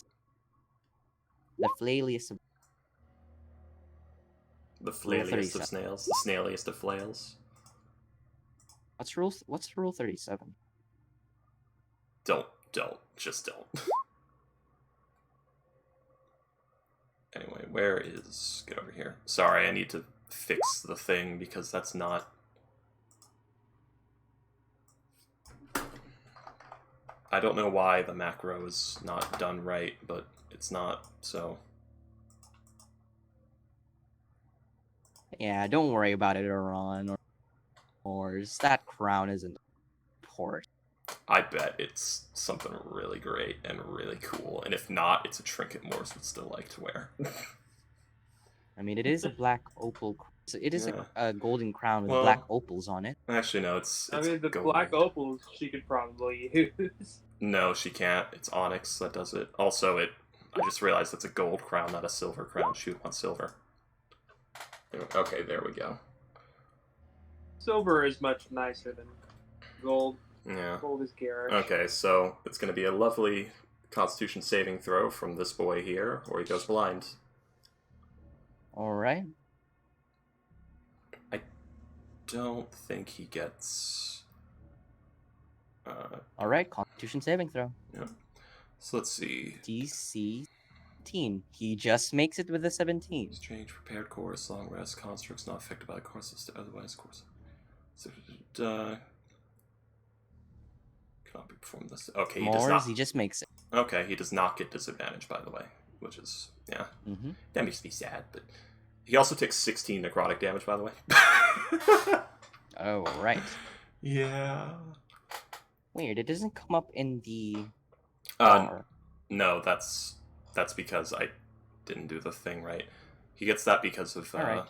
The flailiest of The flailiest 37. of snails. The snailiest of flails. What's rule 37? Just don't. Anyway, where is... Get over here. Sorry, I need to fix the thing because that's not... I don't know why the macro is not done right, but it's not, so... Yeah, don't worry about it, Iran or that crown isn't important. I bet it's something really great and really cool, and if not, it's a trinket Morse would still like to wear. I mean, it is a black opal. It is Yeah. a golden crown with Well, black opals on it. Actually, no, it's I mean, the gold. black opals she could probably use. No, she can't. It's onyx that does it. Also, I just realized it's a gold crown, not a silver crown. Shoot on silver. Okay, there we go. Silver is much nicer than gold. Yeah. Gold is garish. Okay, so it's going to be a lovely Constitution saving throw from this boy here, or he goes blind. All right. Don't think he gets. All right. Constitution saving throw. So let's see. DC 17. He just makes it with a 17. Strange prepared course, long rest, constructs not affected by the course, otherwise course. So, cannot be performed this. Okay, he does Mors, not. he just makes it. Okay, he does not get disadvantage, by the way. which is, yeah, Mm-hmm. that makes me sad. But he also takes 16 necrotic damage, by the way. Oh, right. Yeah. Weird. It doesn't come up in the Uh, bar. no, that's because I didn't do the thing right. He gets that because of Alright.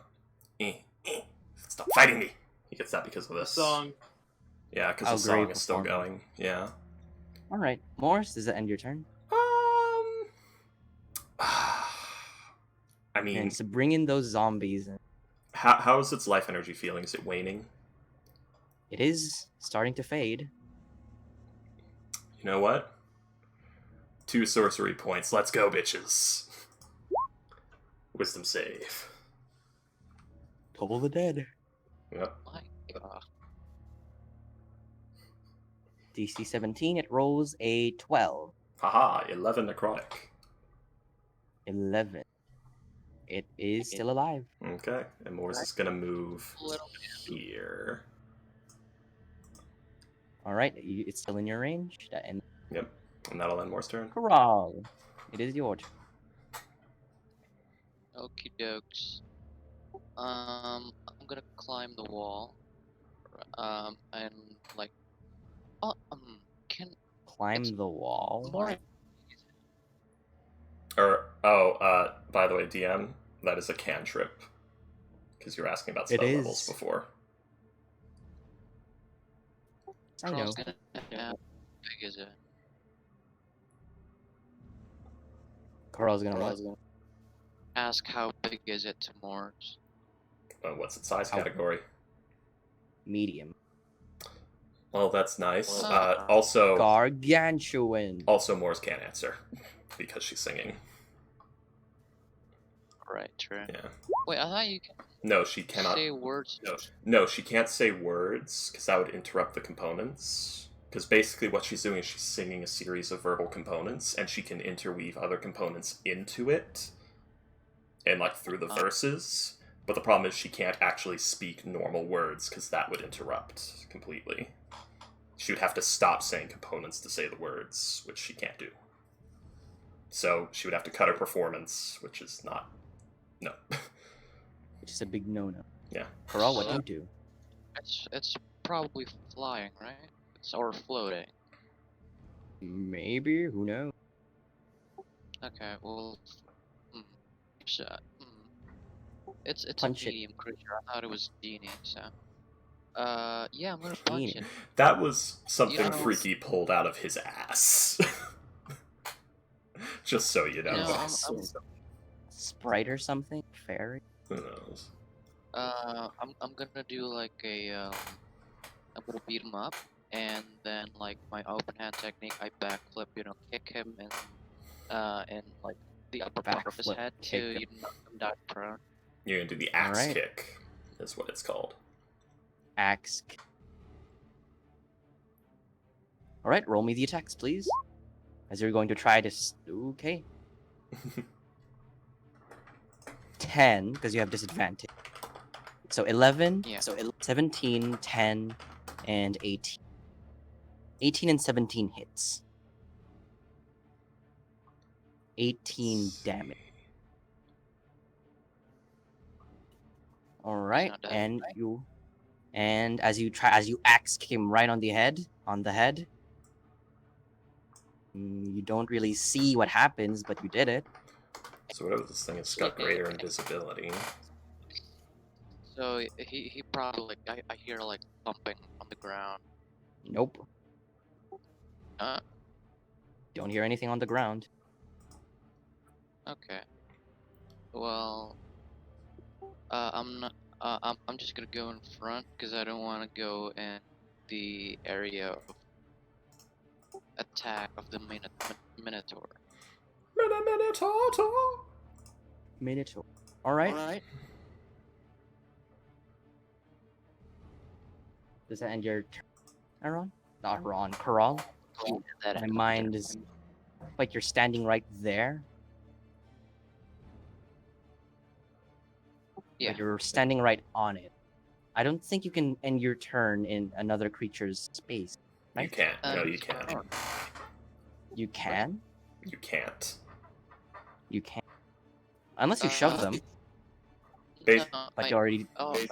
Stop fighting me. He gets that because of The this song. Yeah, because Oh, the song great is still performance. going. Yeah. All right, Morris, does that end your turn? I mean, And to bring in those zombies, how is its life energy feeling? Is it waning? it is starting to fade. You know what? 2 sorcery points. Let's go, bitches. Wisdom save. Toll the dead. Yep. My God. DC 17, it rolls a 12. Haha, 11 necrotic. 11. It is still alive. Okay, and Morris is gonna move Little here. All right, it's still in your range. And Yep, and that'll end Morris' turn. Corral, it is your turn. Okie dokes. I'm gonna climb the wall. And like, oh, can Climb It's the wall. more By the way, DM, that is a cantrip. Because you were asking about It spell levels is. before. I know. Troll's gonna how big is it? Corral's gonna Ask how big is it to Morse? What's its size How- category? medium. Well, that's nice. Well, Gargantuan. Also, Morris can't answer because she's singing. Right, true. Yeah. Wait, I thought you can No, she cannot. say words. No, she can't say words because that would interrupt the components. Because basically, what she's doing is she's singing a series of verbal components, and she can interweave other components into it, and like through the verses. But the problem is she can't actually speak normal words because that would interrupt completely. She would have to stop saying components to say the words, which she can't do. So she would have to cut her performance, which is not. No. Which is a big no-no. Yeah. Corral, what do you do? It's probably flying, right? Or floating. Maybe, who knows? Okay, well, shot. It's Punch a it. medium creature. I thought it was genie, so. Yeah, I'm gonna punch Genie. it. That was something know- Freaky pulled out of his ass. Just so you know. No, I'm- Sprite or something? Fairy? Who knows? I'm gonna do like a I'm gonna beat him up, and then like my open hand technique, I backflip, kick him in like the upper part of his Backflip, head kick to him. knock him down prone. You're gonna do the axe Alright. kick, is what it's called. Axe. Alright, roll me the attacks, please. As you're going to try to... Okay. 10, because you have disadvantage. So 11, Yeah. 17, 10, and 18. 18 and 17 hits. 18 damage. Alright, not dead, and right? as you axe kick him right on the head, you don't really see what happens, but you did it. So whatever this thing is, it's got greater invisibility. So he probably like I hear like thumping on the ground. Nope. Uh, Don't hear anything on the ground. okay. Well, I'm not. I'm just gonna go in front because I don't want to go in the area of attack of the Minotaur. Minotaur. Alright. Does that end your turn, Aaron? Not Ron. Corral? My mind is... Like you're standing right there. Yeah. Like you're standing right on it. I don't think you can end your turn in another creature's space. You Right? can't. No, you can't. You can? You can't. You can't. Unless you shove them, They- No, but you already. I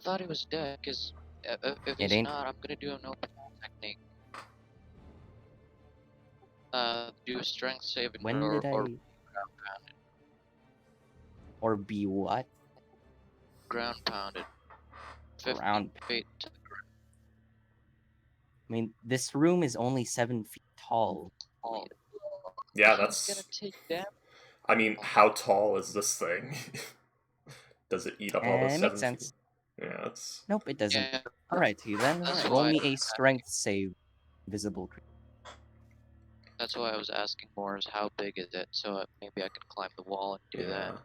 thought he was dead, because if It he's ain't. not, I'm gonna do an open hand technique. Do a strength saving When throw did I. or Be what? ground pounded. 50 Ground. feet to the I mean, this room is only 7 feet tall. ground. Yeah, He's that's. gonna take damage. I mean, how tall is this thing? Does it eat up all those It 7 makes feet? sense. Yeah, it's. Nope, it doesn't. Yeah, Alrighty then. That's Roll why- me a strength save. Visible creature. that's why I was asking more is how big is it, so maybe I could climb the wall and do Yeah. that.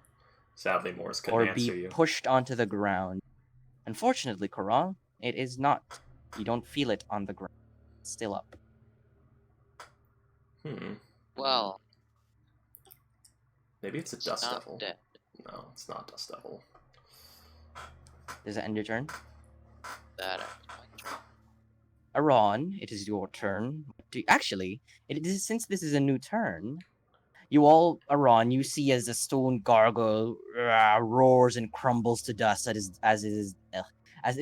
Sadly, Morris couldn't Or answer be you. pushed onto the ground. Unfortunately, Karan, it is not. You don't feel it on the ground. It's still up. Well, Maybe it's a it's dust not devil. dead. No, it's not dust devil. Does it end your turn? That ends my turn. Aron, it is your turn. Actually, it is since this is a new turn. You all, Aron, you see as the stone gargoyle roars and crumbles to dust as it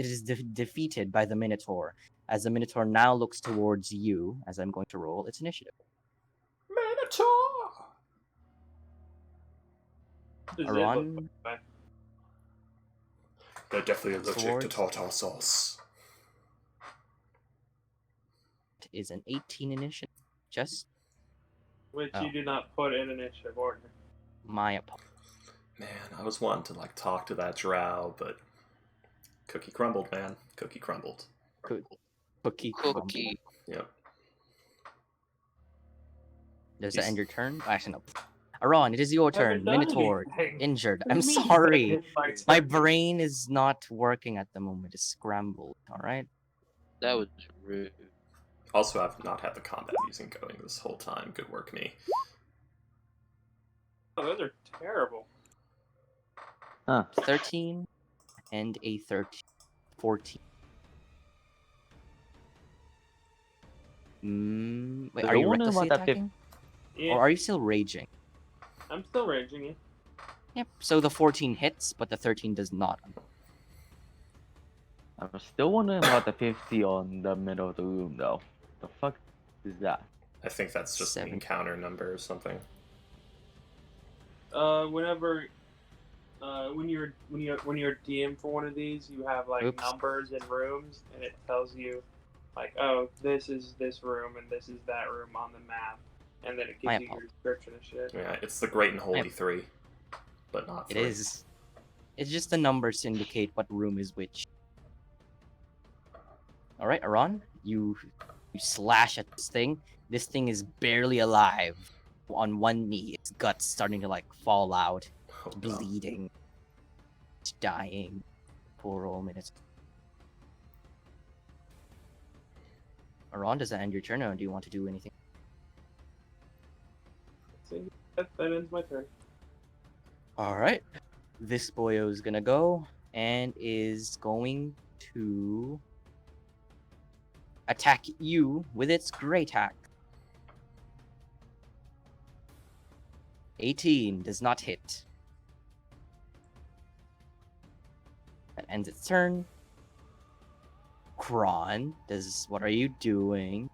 is defeated by the Minotaur. As the Minotaur now looks towards you, as I'm going to roll its initiative. Minotaur! Does it Aron, look like They're definitely allergic to Towards- tartar sauce. is an 18 initiative. Just which Oh. you do not put in initiative order. my opponent. Man, I was wanting to talk to that drow, but cookie crumbled, man. Cookie crumbled. Cookie. crumble. Cookie. Yep. Does He's- that end your turn? Actually, no. Aron, it is your Haven't turn. done Minotaur, anything. injured. What do I'm you mean you sorry. hit my My turn? brain is not working at the moment. It's scrambled. All right. That was rude. Also, I've not had the combat music going this whole time. Good work, me. Oh, those are terrible. 13 and a 13. 14. Wait, So are the you one recklessly about that attacking? Yeah, Or are you still raging? I'm still raging it. Yep. So the 14 hits, but the 13 does not. I'm still wondering about the 50 on the middle of the room, though. The fuck is that? I think that's just an 7. encounter number or something. Whenever, when you're DM for one of these, you have like Oops. numbers and rooms, and it tells you, like, oh, this is this room and this is that room on the map, and then it My gives you your description and shit. Yeah, it's the Great and Holy Three, but not It three. is. It's just the numbers to indicate what room is which. All right, Aron, you slash at this thing. This thing is barely alive. On one knee, its guts starting to fall out. Oh, It's God. bleeding. It's dying. Poor old minutes. Aron, does that end your turn, or do you want to do anything? See, that ends my turn. All right, this boyo is gonna go and is going to attack you with its great hack. 18 does not hit. That ends its turn. Kron, what are you doing?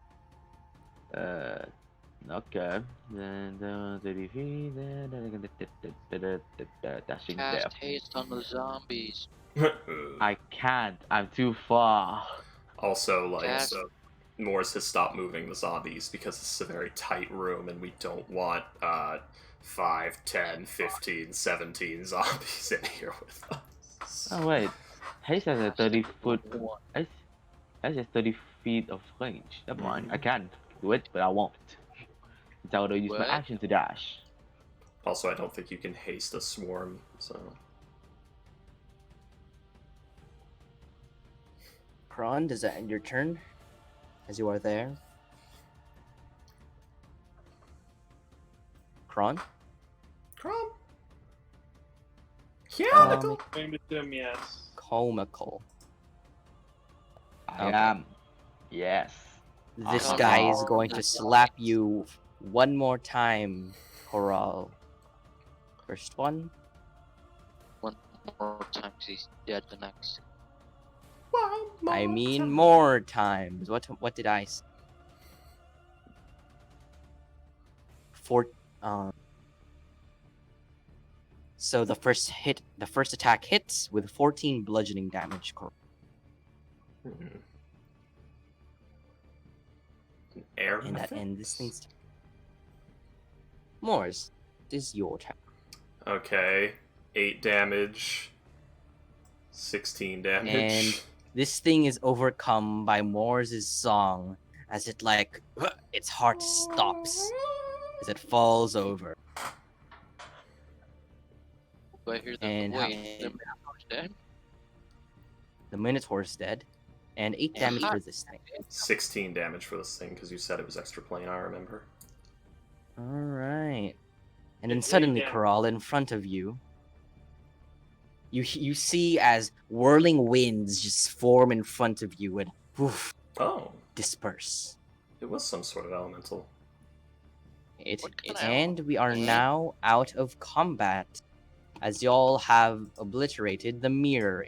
Okay. Then 30 feet, dashing there. Cast haste on the zombies. I can't. I'm too far. Also, Cast- Morris has stopped moving the zombies because this is a very tight room and we don't want 5, 10, 15, 17 zombies in here with us. Oh wait, Haze has a 30-foot. One. Haze has 30 feet of range. Never mind. I can do it, but I won't. So I'll use my What? action to dash. Also, I don't think you can haste a swarm, so... Kron, does that end your turn? As you are there. Kron? Crom? Um, Yeah, I'm going to assume yes. Comical. I Okay. am. Yes. This Oh, guy no. is going to slap you one more time Coral. First one. One more time 'cause he's dead the next. I mean more times. What did I say? So the first attack hits with 14 bludgeoning damage. Hmm. Air And that effects? ends this thing's turn. Mors, it is your turn. Okay, 8 damage, 16 damage. And this thing is overcome by Mors' song as it its heart stops as it falls over. Do I hear the And wait? The Minotaur's dead. the Minotaur's dead, and 8 damage for this thing. 16 damage for this thing because you said it was extra plane. I remember. All right. And then It's suddenly, eight damage. Coral, in front of you, you see as whirling winds just form in front of you and woof, Oh, disperse. it was some sort of elemental. What kind of And we are now out of combat, as y'all have obliterated the mirror.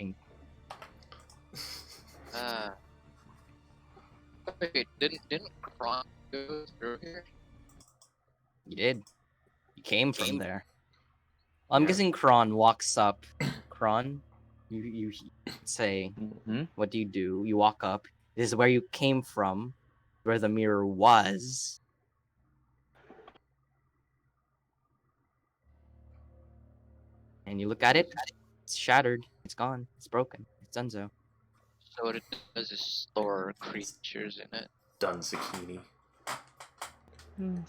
Wait, didn't Kron go through here? You did. You came from there. I'm Yeah. guessing Kron walks up. Kron, you say, Mm-hmm. what do? You walk up. This is where you came from, where the mirror was. And you look at it. It's shattered. It's gone. It's broken. It's donezo. So what it does is store creatures in it. Done zucchini.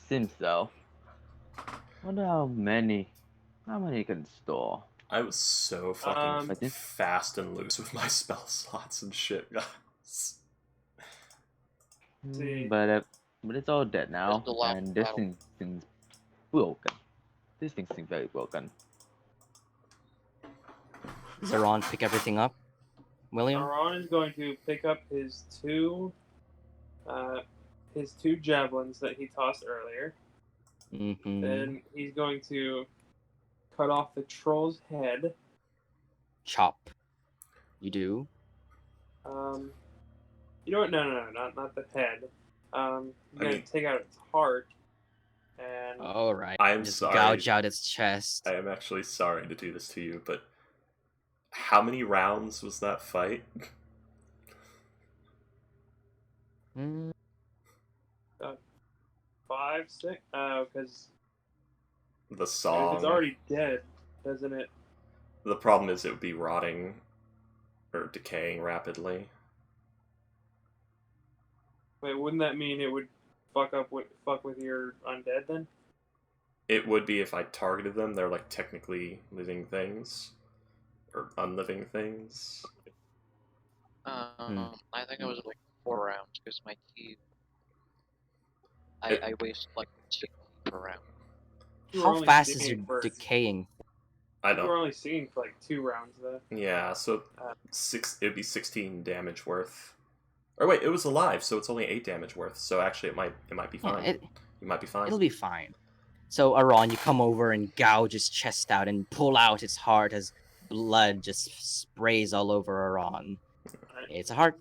Seems so. Wonder how many you can store. I was so fucking But this- fast and loose with my spell slots and shit, guys. See. But it's all dead now, the last and this battle. thing seems broken. This thing seems very broken. Zeron, pick everything up. William? Aron is going to pick up his two javelins that he tossed earlier. Mm-hmm. Then he's going to cut off the troll's head. Chop. You do? You know what? No, not the head. He's I gonna mean- take out its heart and Alright. I'm Just sorry. gouge out its chest. I am actually sorry to do this to you, but how many rounds was that fight? Mm, 5, 6. Because The if song. it's already dead, doesn't it? The problem is it would be rotting or decaying rapidly. Wait, wouldn't that mean it would fuck with your undead then? It would be if I targeted them. They're like technically living things or unliving things. I think it was like 4 rounds because my teeth. I waste like 6 per round. You were how only fast is seeing your for- decaying? I You were don't. only seeing for like 2 rounds though. Yeah, so Uh, it'd be 16 damage worth. Or wait, it was alive, so it's only 8 damage worth. So actually, it might be Yeah, fine. You might be fine. it'll be fine. So, Aron, you come over and gouge its chest out and pull out its heart as blood just sprays all over Aron. Alright. It's a heart.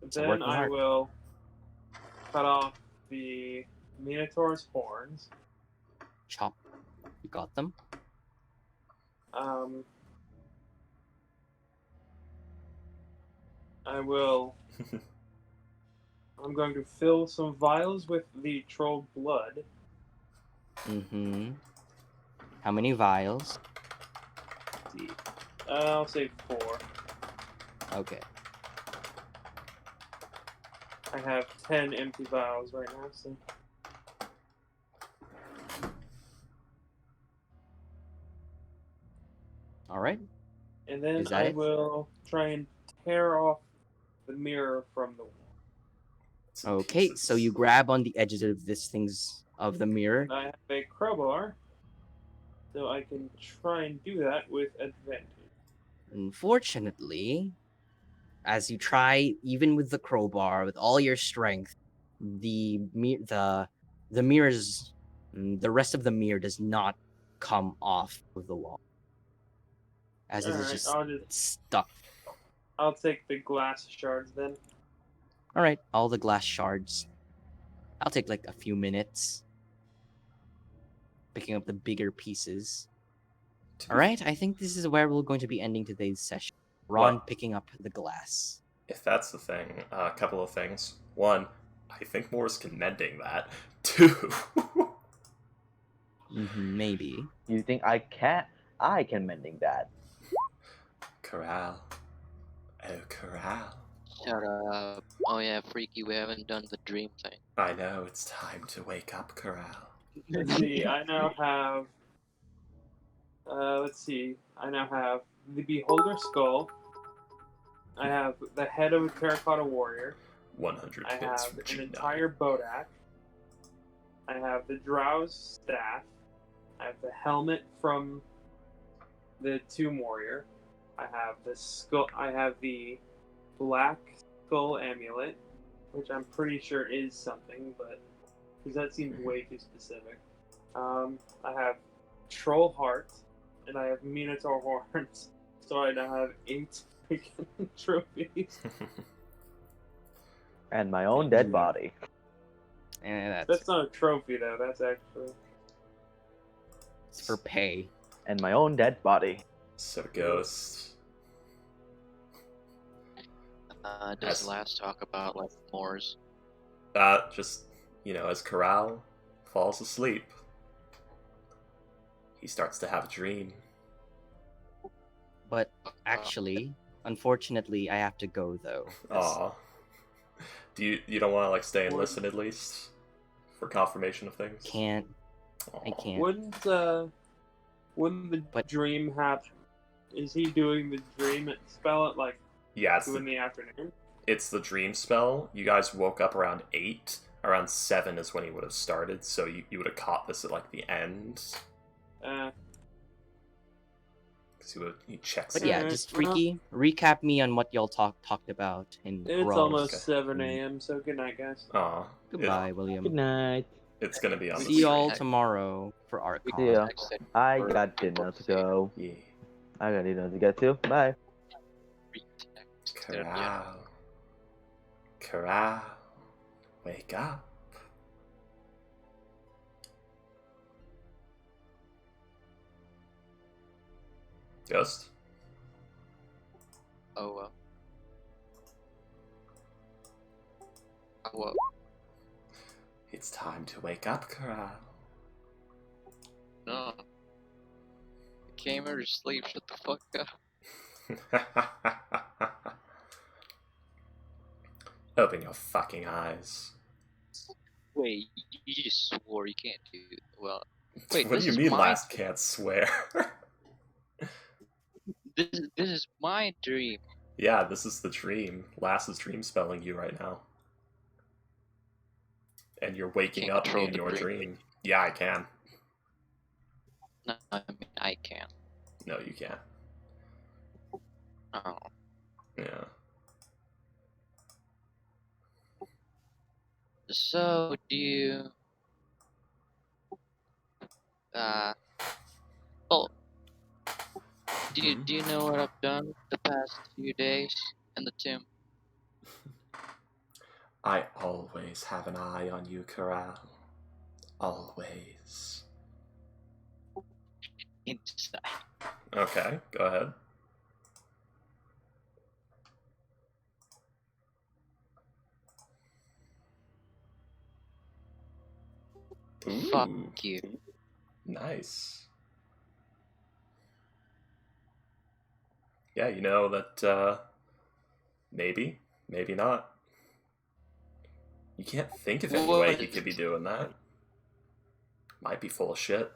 a Then working I heart. will cut off the Minotaur's horns. Chop. You got them? I'm going to fill some vials with the troll blood. Mm-hmm. How many vials? I'll say 4. Okay. I have 10 empty vials right now, so. Alright. And then Is that I it? will try and tear off the mirror from the wall. Some Okay, pieces. so you grab on the edges of of the mirror. And I have a crowbar, so I can try and do that with advantage. Unfortunately, as you try, even with the crowbar, with all your strength, the mirror's The rest of the mirror does not come off of the wall, as it is Alright, just stuck. I'll take the glass shards then. All right, all the glass shards. I'll take like a few minutes picking up the bigger pieces. All right, I think this is where we're going to be ending today's session. Ron Well- picking up the glass. If that's the thing, a couple of things. One, I think Moore's can mending that. Two, Maybe. You think I can't? I can mending that. Corral. Oh, Corral. Shut up. Oh yeah, Freaky, we haven't done the dream thing. I know, it's time to wake up, Corral. Let's see, I now have. I now have the Beholder Skull. I have the head of a Terracotta Warrior. 100 I bits have from an G9. entire Bodak. I have the Drow's Staff. I have the helmet from the Tomb Warrior. I have the skull. I have the Black Skull Amulet, which I'm pretty sure is something, but because that seems way too specific. I have Troll Heart, and I have Minotaur Horns. So I now have 8 freaking trophies. And my own dead Yeah. body. And That's not a trophy though. That's actually. it's for pay. And my own dead body. So, Ghost. Does Yes. last talk about like Moors? Just, as Corral falls asleep, he starts to have a dream. But actually, unfortunately, I have to go though. 'cause Aw. Do you don't want to like stay and listen at least for confirmation of things? Can't. I Aw. can't. Wouldn't the But- dream happen? Is he doing the dream spell at like Yeah, it's 2 in the afternoon? it's the dream spell. You guys woke up around 8. Around 7 is when he would have started, so you would have caught this at like the end. Because he checks But in. yeah, Alright, just well- Freaky, recap me on what y'all talked about in It's Raw. almost Okay. 7 a.m. So good night, guys. Aw. Goodbye, Good William. night. It's gonna be on the See y'all screen. tomorrow for art. We See ya. texted I for got people dinner to say go. Yeah. I got dinner to get to. Bye. retext. Corral. Corral. Wake up. Ghost? Oh well. Oh well. It's time to wake up, Corral. No. I came here to sleep. Shut the fuck up. Open your fucking eyes. Wait, you just swore you can't do. Well, wait. What this do you is mean my, last can't swear? This is my dream. Yeah, this is the dream. Last is dream spelling you right now. And you're waking Can't up control in the your dream. dream. Yeah, I can. No, I mean I can. No, you can't. Oh. Yeah. So do you? Well, do you know what I've done the past few days in the tomb? I always have an eye on you, Corral. Always. Inside. Okay, go ahead. Fuck Ooh, you. nice. Yeah, you know that, maybe, maybe not. You can't think of any way What? he could be doing that. Might be full of shit.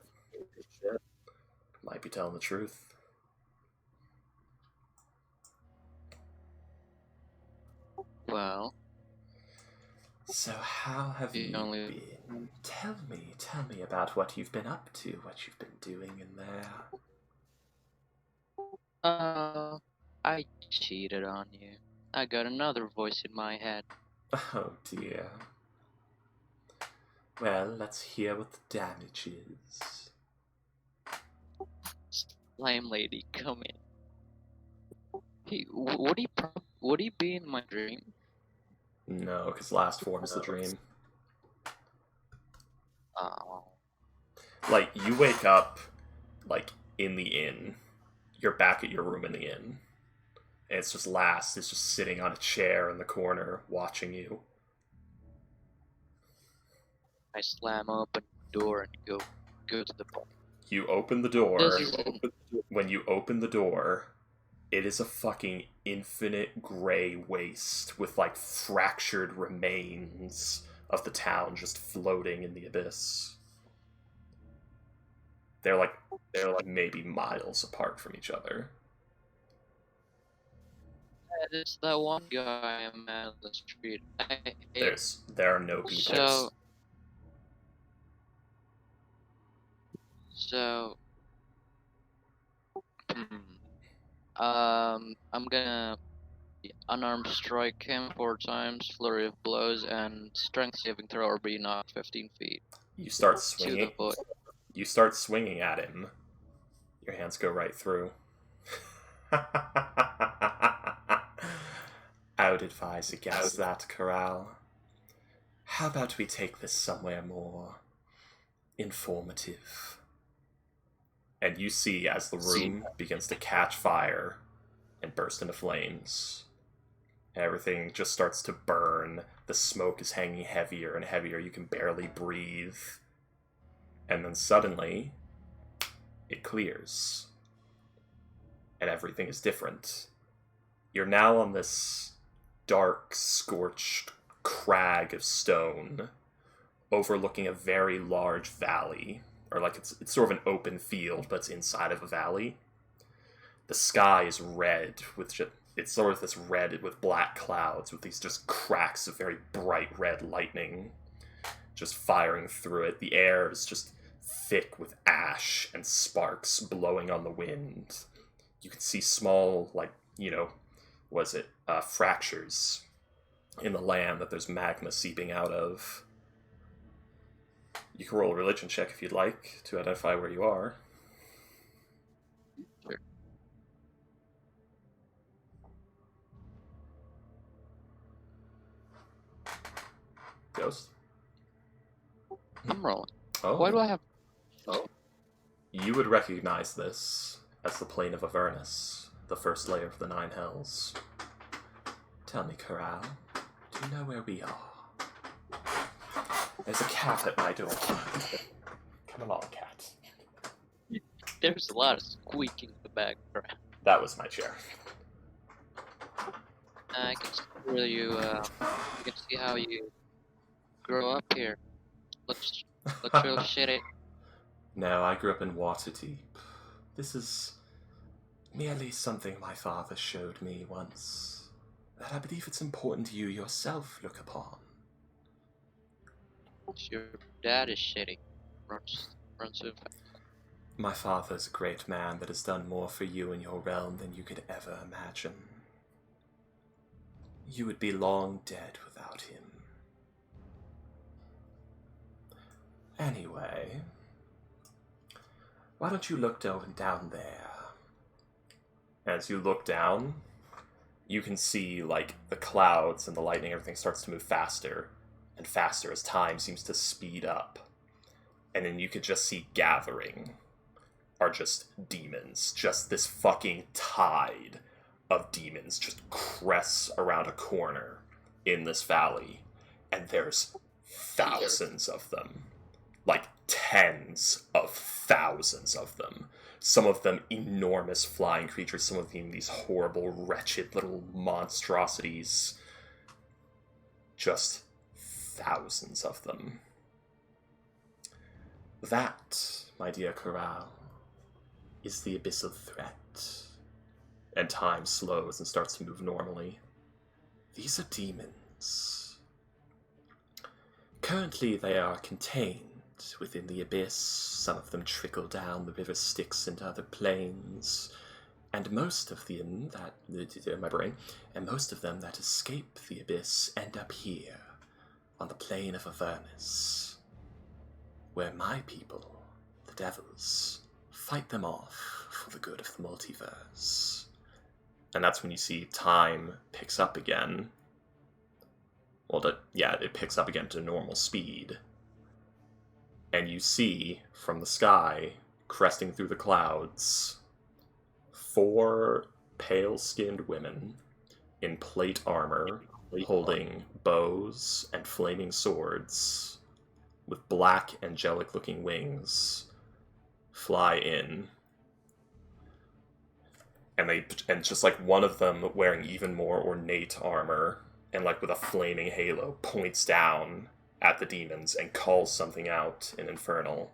Might be telling the truth. Well, So how have The you only- been? Tell me about what you've been up to, what you've been doing in there. I cheated on you. I got another voice in my head. Oh dear. Well, let's hear what the damage is. Slime lady, come in. Hey, would he be in my dream? No, because last form's the dream. Oh. Like, you wake up, like, in the inn. You're back at your room in the inn. And it's just Last is just sitting on a chair in the corner, watching you. I slam open the door and go to the bar. You open the door. Doesn't- When you open the door, it is a fucking infinite gray waste with, like, fractured remains of the town just floating in the abyss. They're like maybe miles apart from each other. It's that one guy I met on the street. There are no beacons. So, I'm gonna unarmed strike him 4 times, flurry of blows, and strength saving throw or be knocked 15 feet. You start To the swinging. foot. You start swinging at him. Your hands go right through. I would advise against that, Corral. How about we take this somewhere more informative? And you see as the room begins to catch fire and burst into flames. Everything just starts to burn. The smoke is hanging heavier and heavier. You can barely breathe. And then suddenly, it clears. And everything is different. You're now on this dark, scorched crag of stone overlooking a very large valley. Or like it's sort of an open field, but it's inside of a valley. The sky is red with it's sort of this red with black clouds with these just cracks of very bright red lightning just firing through it. The air is just thick with ash and sparks blowing on the wind. You can see small, like, fractures in the land that there's magma seeping out of. You can roll a religion check if you'd like to identify where you are. Sure. Ghost? I'm rolling. Oh. Why do I have... You would recognize this as the Plane of Avernus, the first layer of the Nine Hells. Tell me, Corral, do you know where we are? There's a cat at my door. Come along, cat. There's a lot of squeaking in the background. That was my chair. I can see where you can see how you grow up here. Looks real shitty. No, I grew up in Waterdeep. This is merely something my father showed me once, that I believe it's important you yourself look upon. Your dad is shitty. Runs so fast. My father's a great man that has done more for you in your realm than you could ever imagine. You would be long dead without him. Anyway, why don't you look down there? As you look down, you can see, like, the clouds and the lightning, everything starts to move faster and faster as time seems to speed up. And then you could just see gathering are just demons. Just this fucking tide of demons just crests around a corner in this valley. And there's thousands of them. Like tens of thousands of them. Some of them enormous flying creatures, some of them these horrible, wretched little monstrosities. Just thousands of them. That, my dear Corral, is the abyssal threat. And time slows and starts to move normally. These are demons. Currently they are contained within the abyss. Some of them trickle down the river Styx into other planes. And most of them most of them that escape the abyss end up here, on the plane of Avernus. where my people, the devils, fight them off for the good of the multiverse. And that's when you see time picks up again. Well, it picks up again to normal speed. And you see, from the sky, cresting through the clouds, 4 pale-skinned women in plate armor, holding bows and flaming swords, with black, angelic-looking wings, fly in. And just like one of them wearing even more ornate armor, and like with a flaming halo, points down at the demons and calls something out in Infernal.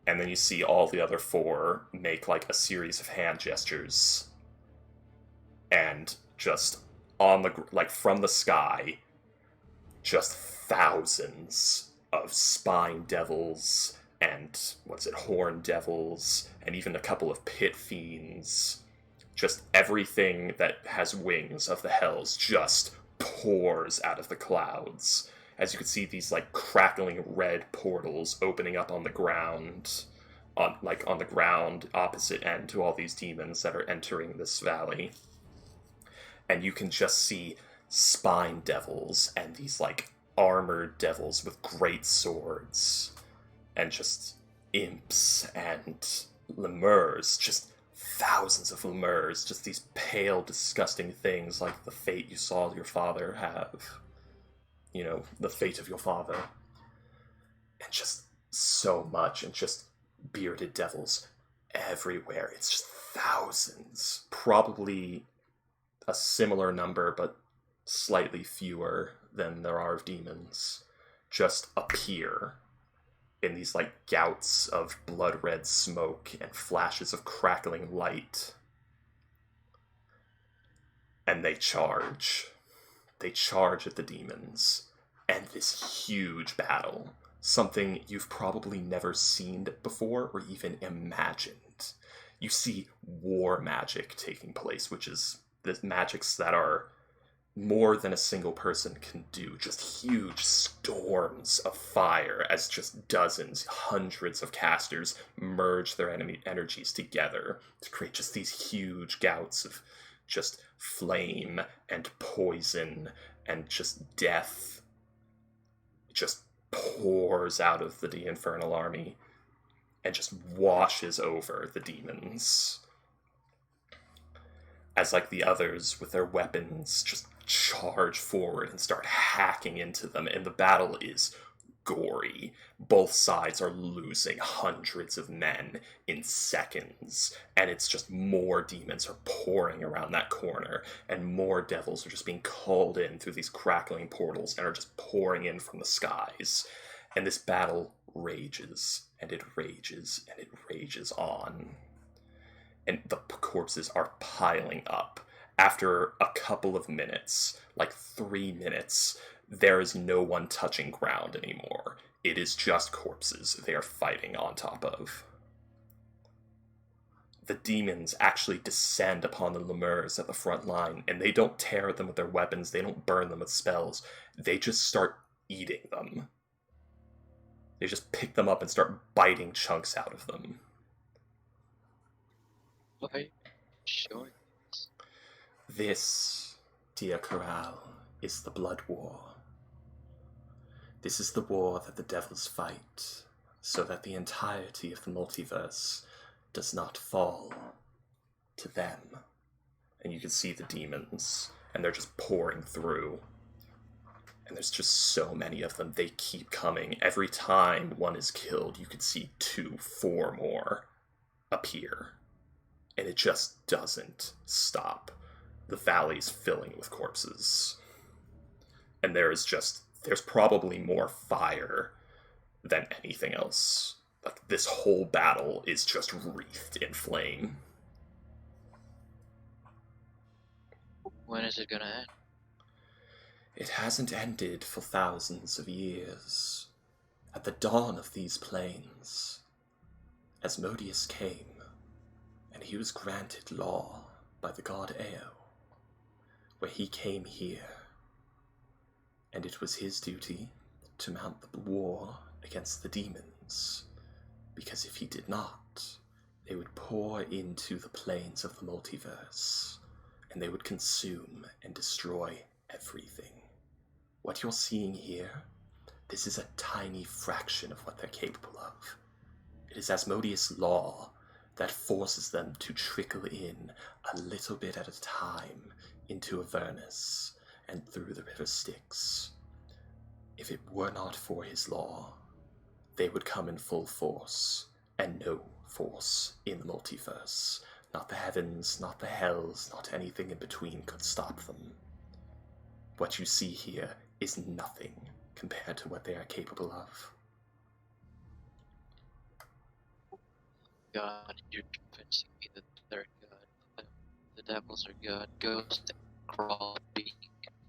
And then you see all the other 4 make like a series of hand gestures, and just on the from the sky, just thousands of spine devils and horn devils, and even a couple of pit fiends. Just everything that has wings of the hells just pours out of the clouds. As you can see these like crackling red portals opening up on the ground, on the ground opposite end to all these demons that are entering this valley. And you can just see spine devils and these like armored devils with great swords, and just imps and lemurs, just thousands of lemurs, just these pale, disgusting things like the fate you saw your father have. You know, the fate of your father. And just so much, and just bearded devils everywhere. It's just thousands. Probably a similar number, but slightly fewer than there are of demons, just appear in these like gouts of blood red smoke and flashes of crackling light. And they charge. They charge at the demons. And this huge battle, something you've probably never seen before or even imagined. You see war magic taking place, which is the magics that are more than a single person can do. Just huge storms of fire as just dozens, hundreds of casters merge their enemy energies together to create just these huge gouts of just flame and poison and just death. It just pours out of the Infernal army and just washes over the demons. As like the others with their weapons just charge forward and start hacking into them, and the battle is gory. Both sides are losing hundreds of men in seconds, and it's just more demons are pouring around that corner, and more devils are just being called in through these crackling portals and are just pouring in from the skies. And this battle rages, and it rages, and it rages on. And the corpses are piling up. After a couple of minutes, like 3 minutes, there is no one touching ground anymore. It is just corpses they are fighting on top of. The demons actually descend upon the lemurs at the front line, and they don't tear at them with their weapons, they don't burn them with spells, they just start eating them. They just pick them up and start biting chunks out of them. Okay, sure. This, dear Corral, is the Blood War. This is the war that the devils fight, so that the entirety of the multiverse does not fall to them. And you can see the demons, and they're just pouring through. And there's just so many of them. They keep coming. Every time one is killed, you can see 2, 4 more appear. And it just doesn't stop. The valley's filling with corpses. And there's probably more fire than anything else. Like, this whole battle is just wreathed in flame. When is it gonna end? It hasn't ended for thousands of years. At the dawn of these plains, Asmodeus came, and he was granted law by the god Eo, where he came here, and it was his duty to mount the war against the demons, because if he did not, they would pour into the planes of the multiverse, and they would consume and destroy everything. What you're seeing here, this is a tiny fraction of what they're capable of. It is Asmodeus' law that forces them to trickle in a little bit at a time into Avernus and through the river Styx. If it were not for his law, they would come in full force, and no force in the multiverse. Not the heavens, not the hells, not anything in between could stop them. What you see here is nothing compared to what they are capable of. God, you're convincing me that they're good. The devils are good. Ghost crawl being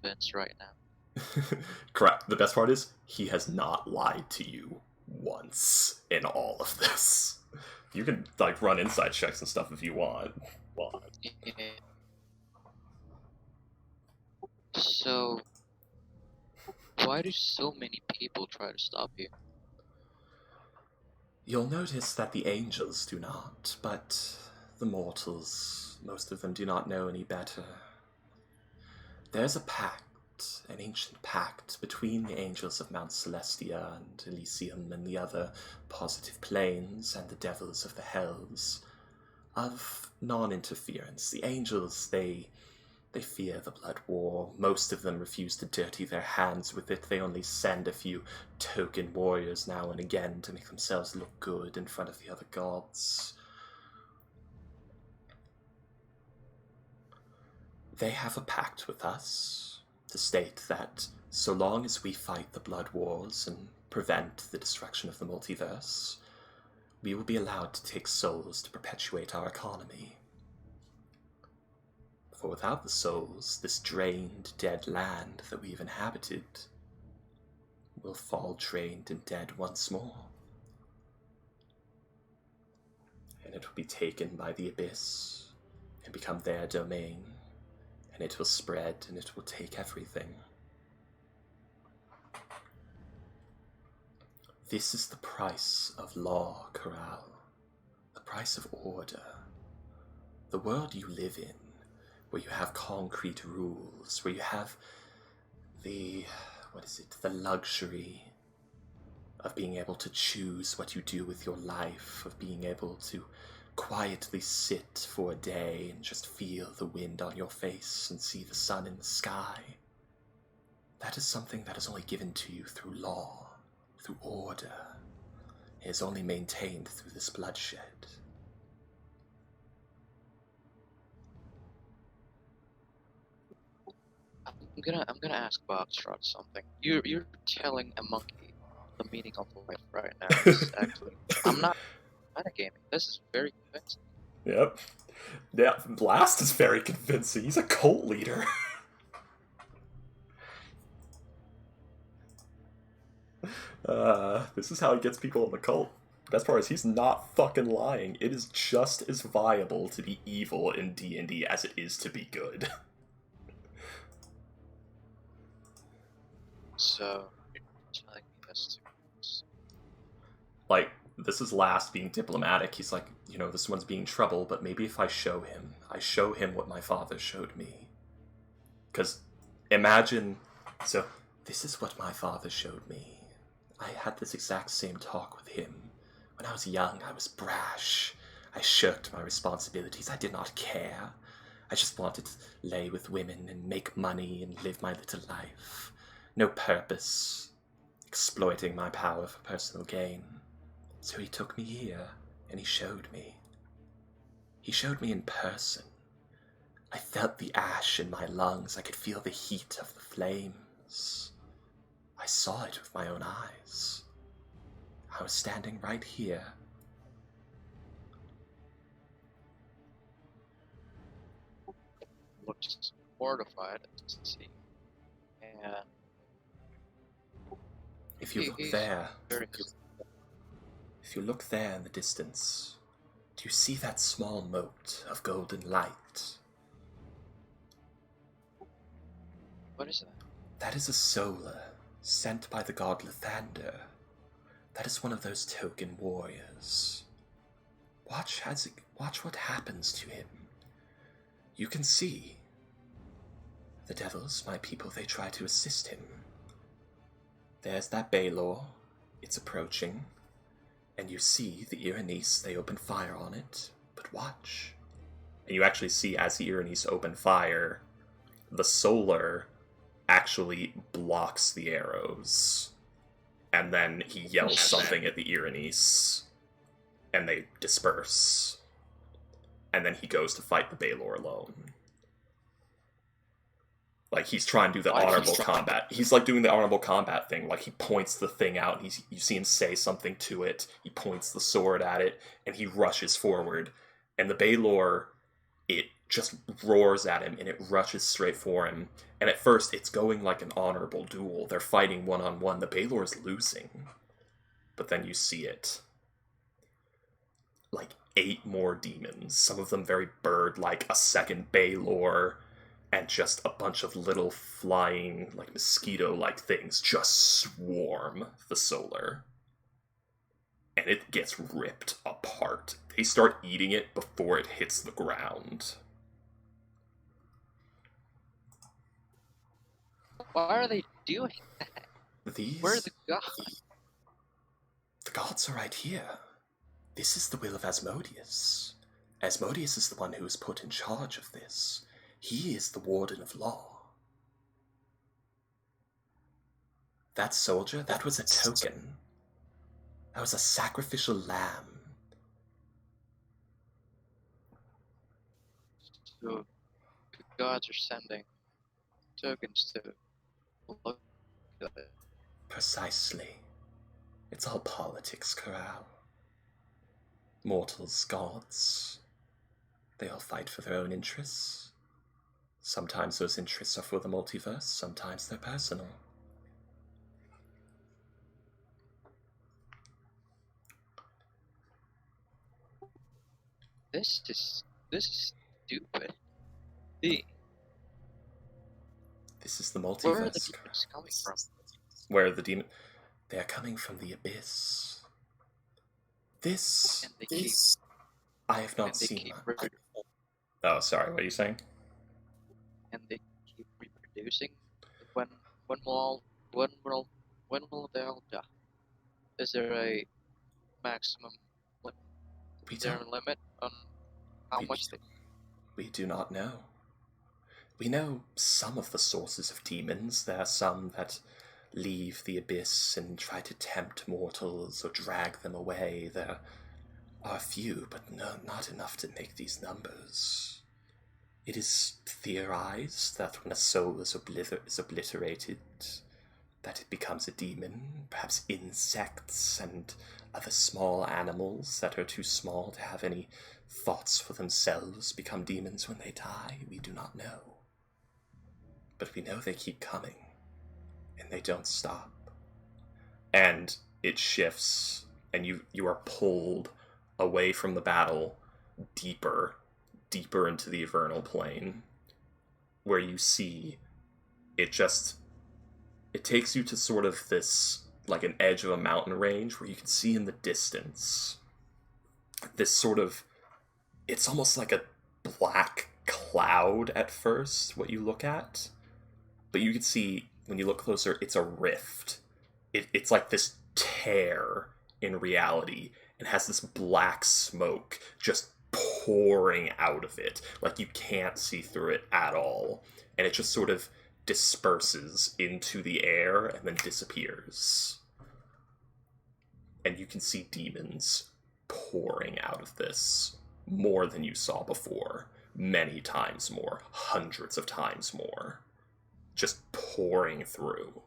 convinced right now. Correct. The best part is, he has not lied to you once in all of this. You can, like, run inside checks and stuff if you want. Yeah. So, why do so many people try to stop you? You'll notice that the angels do not, but the mortals, most of them do not know any better. There's a pact, an ancient pact, between the angels of Mount Celestia and Elysium and the other positive planes and the devils of the hells, of non-interference. The angels, they fear the blood war. Most of them refuse to dirty their hands with it. They only send a few token warriors now and again to make themselves look good in front of the other gods. They have a pact with us to state that so long as we fight the blood wars and prevent the destruction of the multiverse, we will be allowed to take souls to perpetuate our economy. For without the souls, this drained, dead land that we've inhabited will fall drained and dead once more. And it will be taken by the abyss and become their domain, and it will spread and it will take everything. This is the price of law, Corral. The price of order. The world you live in, where you have concrete rules, where you have the luxury of being able to choose what you do with your life, of being able to quietly sit for a day and just feel the wind on your face and see the sun in the sky. That is something that is only given to you through law, through order. It is only maintained through this bloodshed. I'm gonna ask Boxtrot something. You're telling a monkey the meaning of life right now. This is actually, I'm not metagaming. This is very convincing. Yep. Yeah, Blast is very convincing. He's a cult leader. This is how he gets people in the cult. The best part is he's not fucking lying. It is just as viable to be evil in D&D as it is to be good. So, you're telling me this too. Like, this is Last being diplomatic. He's like, this one's being trouble, but maybe if I show him what my father showed me. Because imagine, so this is what my father showed me. I had this exact same talk with him. When I was young, I was brash. I shirked my responsibilities. I did not care. I just wanted to lay with women and make money and live my little life. No purpose. Exploiting my power for personal gain. So he took me here, and he showed me. He showed me in person. I felt the ash in my lungs. I could feel the heat of the flames. I saw it with my own eyes. I was standing right here. Looked mortified to see. And If you look he's there, very if you look there in the distance, do you see that small mote of golden light? What is that? That is a solar sent by the god Lathander. That is one of those token warriors. Watch what happens to him. You can see. The devils, my people, they try to assist him. There's that Baylor. It's approaching. And you see the Iranice, they open fire on it. But watch. And you actually see, as the Iranice open fire, the Solar actually blocks the arrows. And then he yells something at the Iranice. And they disperse. And then he goes to fight the Baylor alone. Like, he's trying to do the honorable combat. He's, like, doing the honorable combat thing. Like, he points the thing out, and you see him say something to it. He points the sword at it, and he rushes forward. And the Baylor, it just roars at him, and it rushes straight for him. And at first, it's going like an honorable duel. They're fighting one-on-one. The Baylor is losing. But then you see it. Like, 8 more demons. Some of them very bird-like. A second Baylor. And just a bunch of little flying, like, mosquito-like things just swarm the Solar. And it gets ripped apart. They start eating it before it hits the ground. Why are they doing that? Where are the gods? The gods are right here. This is the will of Asmodeus. Asmodeus is the one who is put in charge of this. He is the warden of law. That soldier, that was a token. That was a sacrificial lamb. So, the gods are sending tokens to look at it. Precisely. It's all politics, Corral. Mortals, gods. They all fight for their own interests. Sometimes those interests are for the multiverse, sometimes they're personal. This is stupid. This is the Where are the multiverse. demons coming from? Where are the demons? They are coming from the abyss. And they keep, I have not seen that. Oh, sorry, what are you saying? And they keep reproducing. When will they all die? Is there a maximum? Is there a limit on how much they? We do not know. We know some of the sources of demons. There are some that leave the abyss and try to tempt mortals or drag them away. There are a few, but no, not enough to make these numbers. It is theorized that when a soul is obliterated, that it becomes a demon. Perhaps insects and other small animals that are too small to have any thoughts for themselves become demons when they die. We do not know. But we know they keep coming, and they don't stop. And it shifts, and you are pulled away from the battle, deeper into the Avernal Plane, where you see it takes you to sort of this, like an edge of a mountain range where you can see in the distance this sort of, it's almost like a black cloud at first, what you look at, but you can see, when you look closer, it's a rift. It's like this tear in reality, and has this black smoke just pouring out of it. Like, you can't see through it at all. And it just sort of disperses into the air and then disappears. And you can see demons pouring out of this. More than you saw before. Many times more. Hundreds of times more. Just pouring through.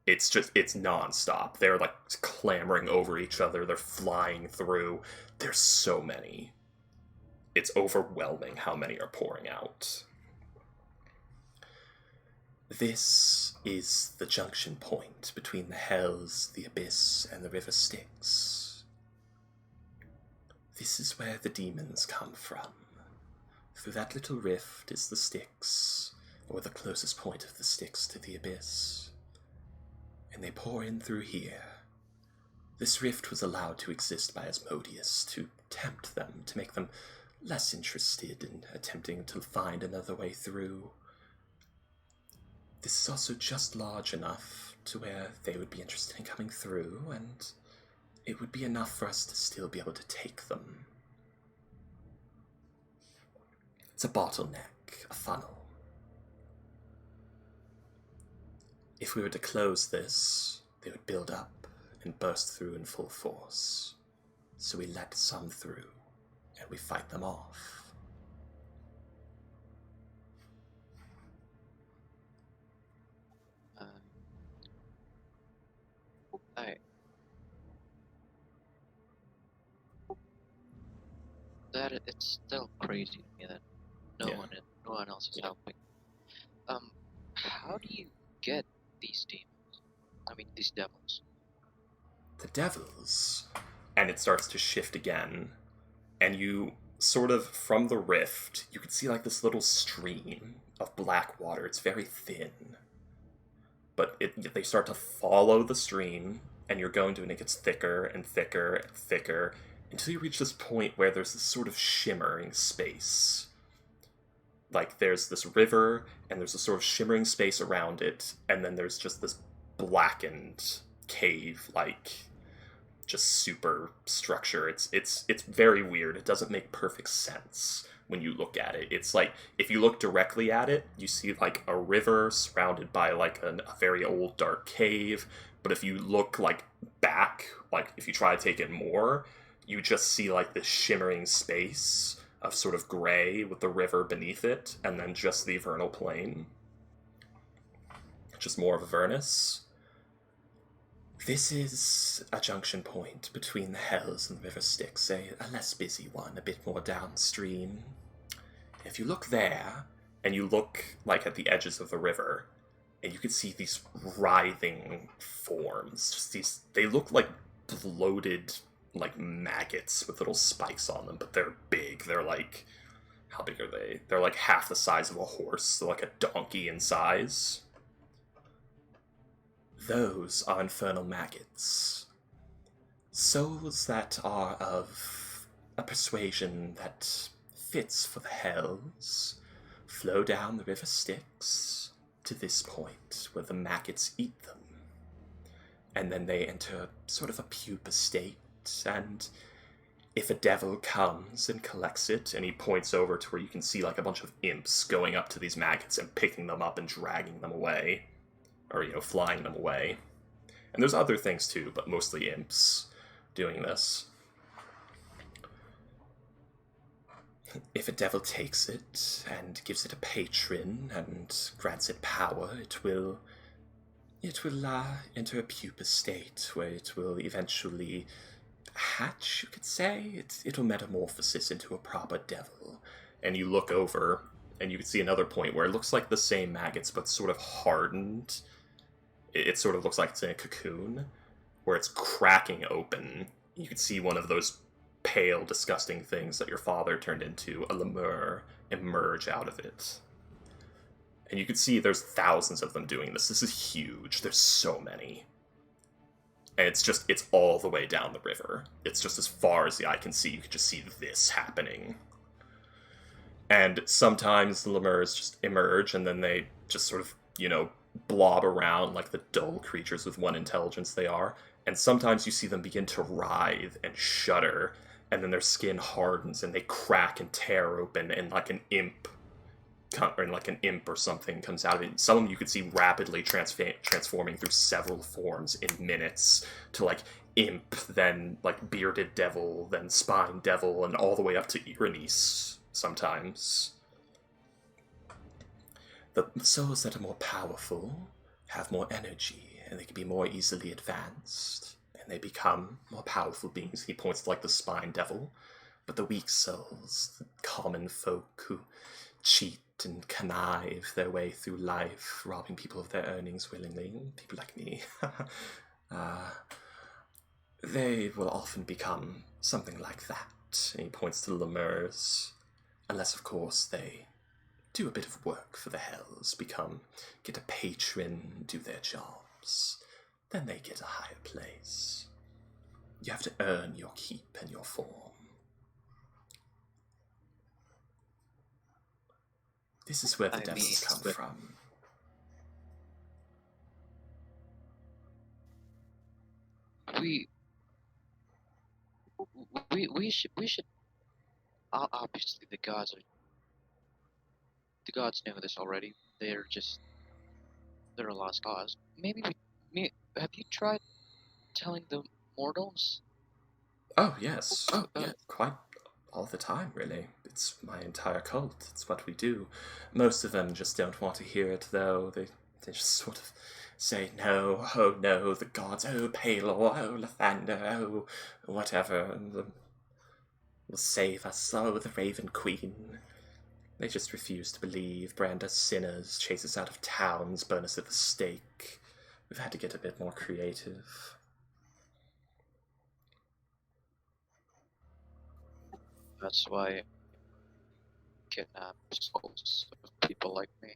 It's nonstop. They're like clamoring over each other. They're flying through. There's so many. It's overwhelming how many are pouring out. This is the junction point between the Hells, the Abyss, and the River Styx. This is where the demons come from. Through that little rift is the Styx, or the closest point of the Styx to the Abyss. And they pour in through here. This rift was allowed to exist by Asmodeus to tempt them, to make them less interested in attempting to find another way through. This is also just large enough to where they would be interested in coming through, and it would be enough for us to still be able to take them. It's a bottleneck, a funnel. If we were to close this, they would build up and burst through in full force. So we let some through, and we fight them off. I that it's still crazy to me that no Yeah. one else is helping. How do you get these demons? I mean, these devils. The devils, and it starts to shift again, and you sort of, from the rift, you can see like this little stream of black water. It's very thin, but they start to follow the stream, and you're going to, and it gets thicker and thicker and thicker, until you reach this point where there's this sort of shimmering space. Like, there's this river, and there's a sort of shimmering space around it, and then there's just this blackened cave, like, just super structure. It's very weird. It doesn't make perfect sense when you look at it. It's like, if you look directly at it, you see like a river surrounded by like a very old dark cave, but if you look like back, like if you try to take it more, you just see like this shimmering space of sort of gray with the river beneath it, and then just the vernal plane. Just more of Avernus. This is a junction point between the Hells and the River Styx, a less busy one, a bit more downstream. If you look there, and you look like at the edges of the river, and you can see these writhing forms, just these, they look like bloated, like maggots with little spikes on them, but they're big. They're like, how big are they? They're like half the size of a horse, they're like a donkey in size. Those are infernal maggots. Souls that are of a persuasion that fits for the Hells flow down the River Styx to this point where the maggots eat them. And then they enter sort of a pupa state, and if a devil comes and collects it, and he points over to where you can see like a bunch of imps going up to these maggots and picking them up and dragging them away, or, you know, flying them away. And there's other things too, but mostly imps doing this. If a devil takes it and gives it a patron and grants it power, it will enter a pupa state where it will eventually hatch, you could say. It'll metamorphosis into a proper devil. And you look over, and you can see another point where it looks like the same maggots, but sort of hardened. It sort of looks like it's in a cocoon, where it's cracking open. You can see one of those pale, disgusting things that your father turned into, a lemur, emerge out of it. And you can see there's thousands of them doing this. This is huge. There's so many. And it's all the way down the river. It's just as far as the eye can see. You can just see this happening. And sometimes the lemurs just emerge, and then they just sort of, you know, blob around like the dull creatures with one intelligence they are. And sometimes you see them begin to writhe and shudder, and then their skin hardens and they crack and tear open, and like an imp or something comes out of it. Some of them you could see rapidly transforming through several forms in minutes to like imp, then like bearded devil, then spine devil, and all the way up to Ironice sometimes. The souls that are more powerful have more energy, and they can be more easily advanced, and they become more powerful beings. He points to like the spine devil. But the weak souls, the common folk who cheat and connive their way through life, robbing people of their earnings willingly, people like me, they will often become something like that. And he points to the lemurs, unless of course they do a bit of work for the Hells, get a patron, do their jobs, then they get a higher place. You have to earn your keep and your form. This is where the devils come from. We should. Obviously, the gods know this already. They're a lost cause. Maybe have you tried telling the mortals? Oh, yes. Yeah, quite all the time, really. It's my entire cult. It's what we do. Most of them just don't want to hear it, though. They just sort of say, no, oh no, the gods, oh Palor, oh Lathander, oh whatever, and will save us, oh the Raven Queen. They just refuse to believe, brand us sinners, chase us out of towns, burn us at the stake. We've had to get a bit more creative. That's why kidnap souls of people like me.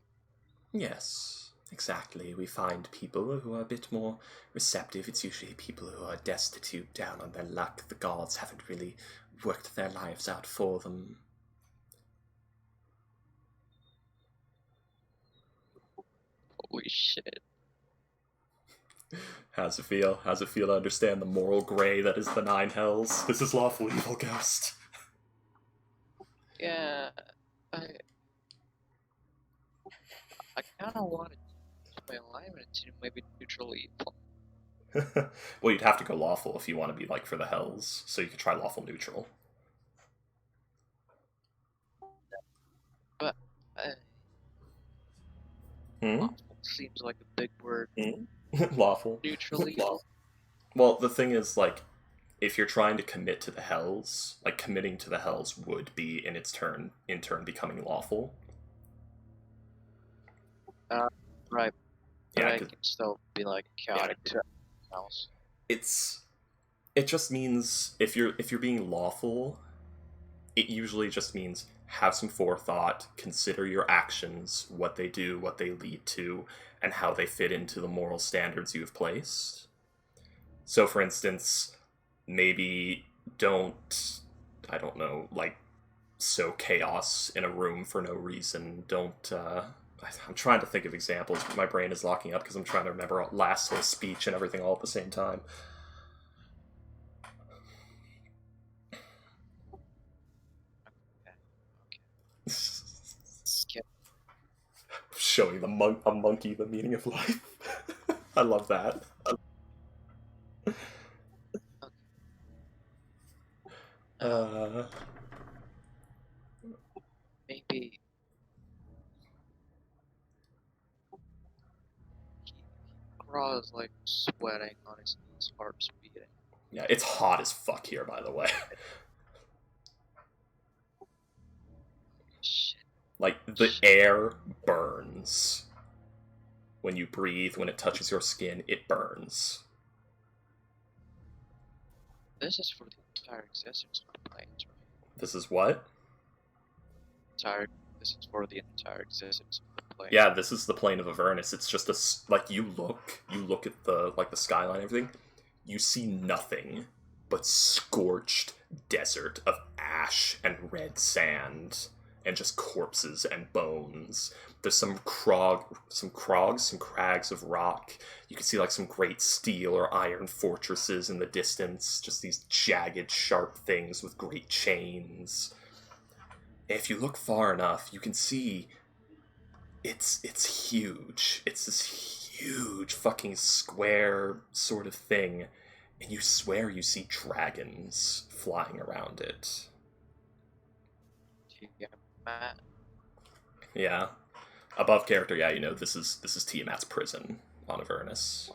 Yes, exactly. We find people who are a bit more receptive. It's usually people who are destitute, down on their luck. The gods haven't really worked their lives out for them. Holy shit. How's it feel? How's it feel to understand the moral gray that is the Nine Hells? This is lawful evil, Ghost. Yeah, I kind of wanted my alignment to maybe neutral evil. Well, you'd have to go lawful if you want to be like for the Hells, so you could try lawful neutral. But lawful seems like a big word. Lawful. Neutral evil. Well, the thing is, like, if you're trying to commit to the Hells, like, committing to the Hells would be, in turn, becoming lawful. Right. But Yeah, I can still be like chaotic to everyone else. it just means if you're being lawful, it usually just means have some forethought, consider your actions, what they do, what they lead to, and how they fit into the moral standards you've placed. So, for instance, maybe don't, I don't know, like, sow chaos in a room for no reason. Don't, I'm trying to think of examples, but my brain is locking up because I'm trying to remember last whole speech and everything all at the same time. Skip. Showing a monkey the meaning of life. I love that. Maybe Craw is like sweating on his heart's beating. Yeah, it's hot as fuck here, by the way. Shit. Like, the air burns. When you breathe, when it touches your skin, it burns. This is for the entire existence of the planes, right? This is what? This is for the entire existence of the plane. Yeah, this is the plane of Avernus. It's just like, you look at the, like, the skyline and everything, you see nothing but scorched desert of ash and red sand, and just corpses and bones. There's some crags of rock. You can see like some great steel or iron fortresses in the distance, just these jagged, sharp things with great chains. If you look far enough, you can see it's huge. It's this huge fucking square sort of thing, and you swear you see dragons flying around it. Yeah, Matt. Yeah. Above character, yeah, you know, this is Tiamat's prison on Avernus.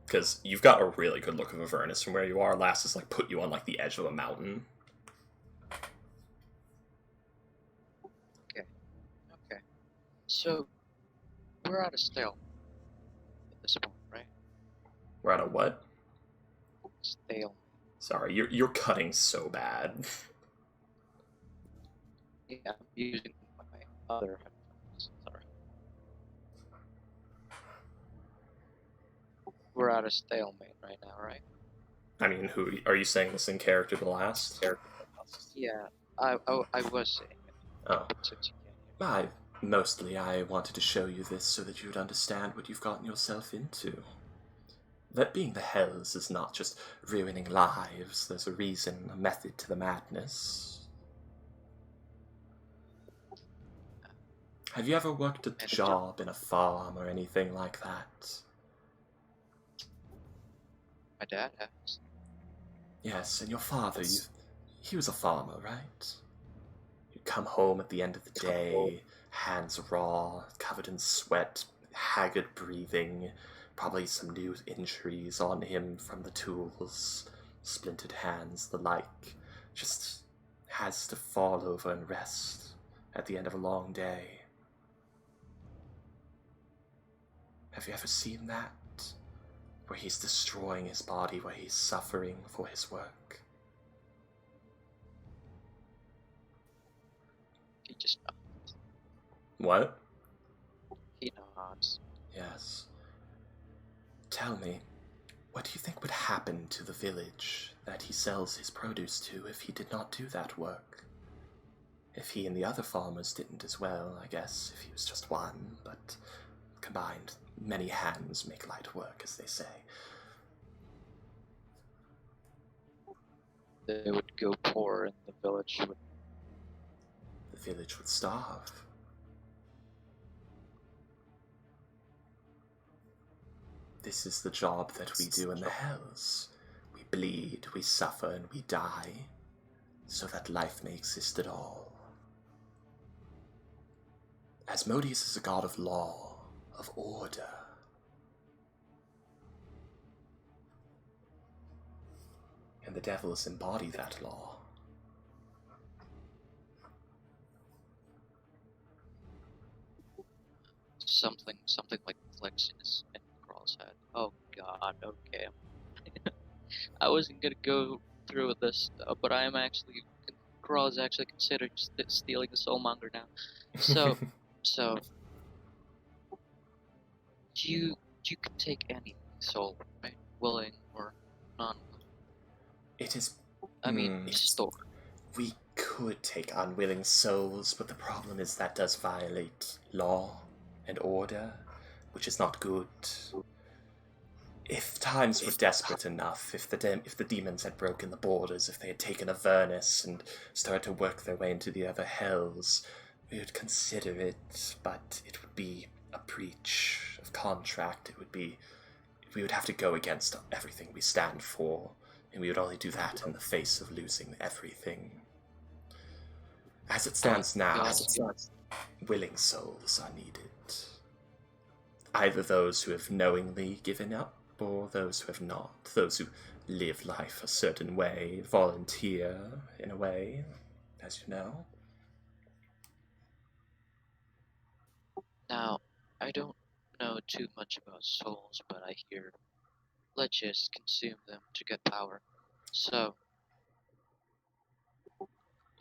Because you've got a really good look of Avernus from where you are. Last is like put you on like the edge of a mountain. Okay. So we're at a stale at this point, right? We're at a what? Stale. Sorry, you're cutting so bad. Yeah, I'm using my other headphones. Sorry. We're at a stalemate right now, right? I mean, who are you saying this in character the last? Yeah, I was saying it, Oh, but since you can't hear. mostly I wanted to show you this so that you would understand what you've gotten yourself into. That being the Hells is not just ruining lives, there's a reason, a method to the madness. Have you ever worked a job in a farm or anything like that? My dad has. Yes, and your father, he was a farmer, right? You'd come home at the end of the day, hands raw, covered in sweat, haggard breathing, probably some new injuries on him from the tools, splintered hands, the like. Just has to fall over and rest at the end of a long day. Have you ever seen that? Where he's destroying his body, where he's suffering for his work? He just nods. What? He nods. Yes. Tell me, what do you think would happen to the village that he sells his produce to if he did not do that work? If he and the other farmers didn't as well, I guess, if he was just one, but combined, many hands make light work, as they say. They would go poor and the village would. The village would starve. This is the job that we do in the Hells. We bleed, we suffer, and we die, so that life may exist at all. Asmodeus is a god of law, of order. And the devils embody that law. Something like clicks in Crawl's head. Oh god, okay. I wasn't gonna go through with this, but I am actually. Crawl is actually considered stealing the soulmonger now. So, so you can take any soul, right? Willing or non-willing. It is. I mean, store. We could take unwilling souls, but the problem is that does violate law and order, which is not good. If times were desperate enough, if the demons had broken the borders, if they had taken Avernus and started to work their way into the other hells, we would consider it, but it would be a breach of contract. We would have to go against everything we stand for, and we would only do that in the face of losing everything. As it stands now, willing souls are needed. Either those who have knowingly given up, or those who have not. Those who live life a certain way, volunteer in a way, as you know. Now, I don't know too much about souls, but I hear liches consume them to get power. So,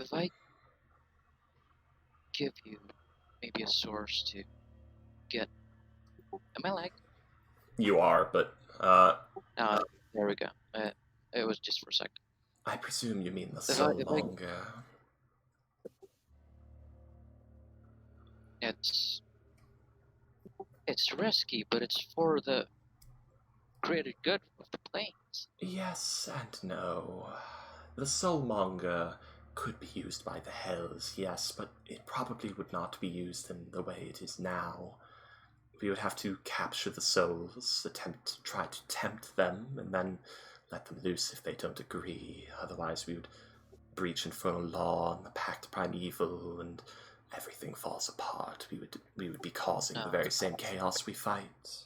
if I give you maybe a source to get. Am I like? You are, but, There we go. It was just for a second. I presume you mean the If I- soulmonger. It's risky, but it's for the greater good of the planes. Yes and no. The soulmonger could be used by the Hells, yes, but it probably would not be used in the way it is now. We would have to capture the souls, try to tempt them, and then let them loose if they don't agree. Otherwise, we would breach infernal law and the pact primeval, and everything falls apart. We would be causing the very same chaos we fight.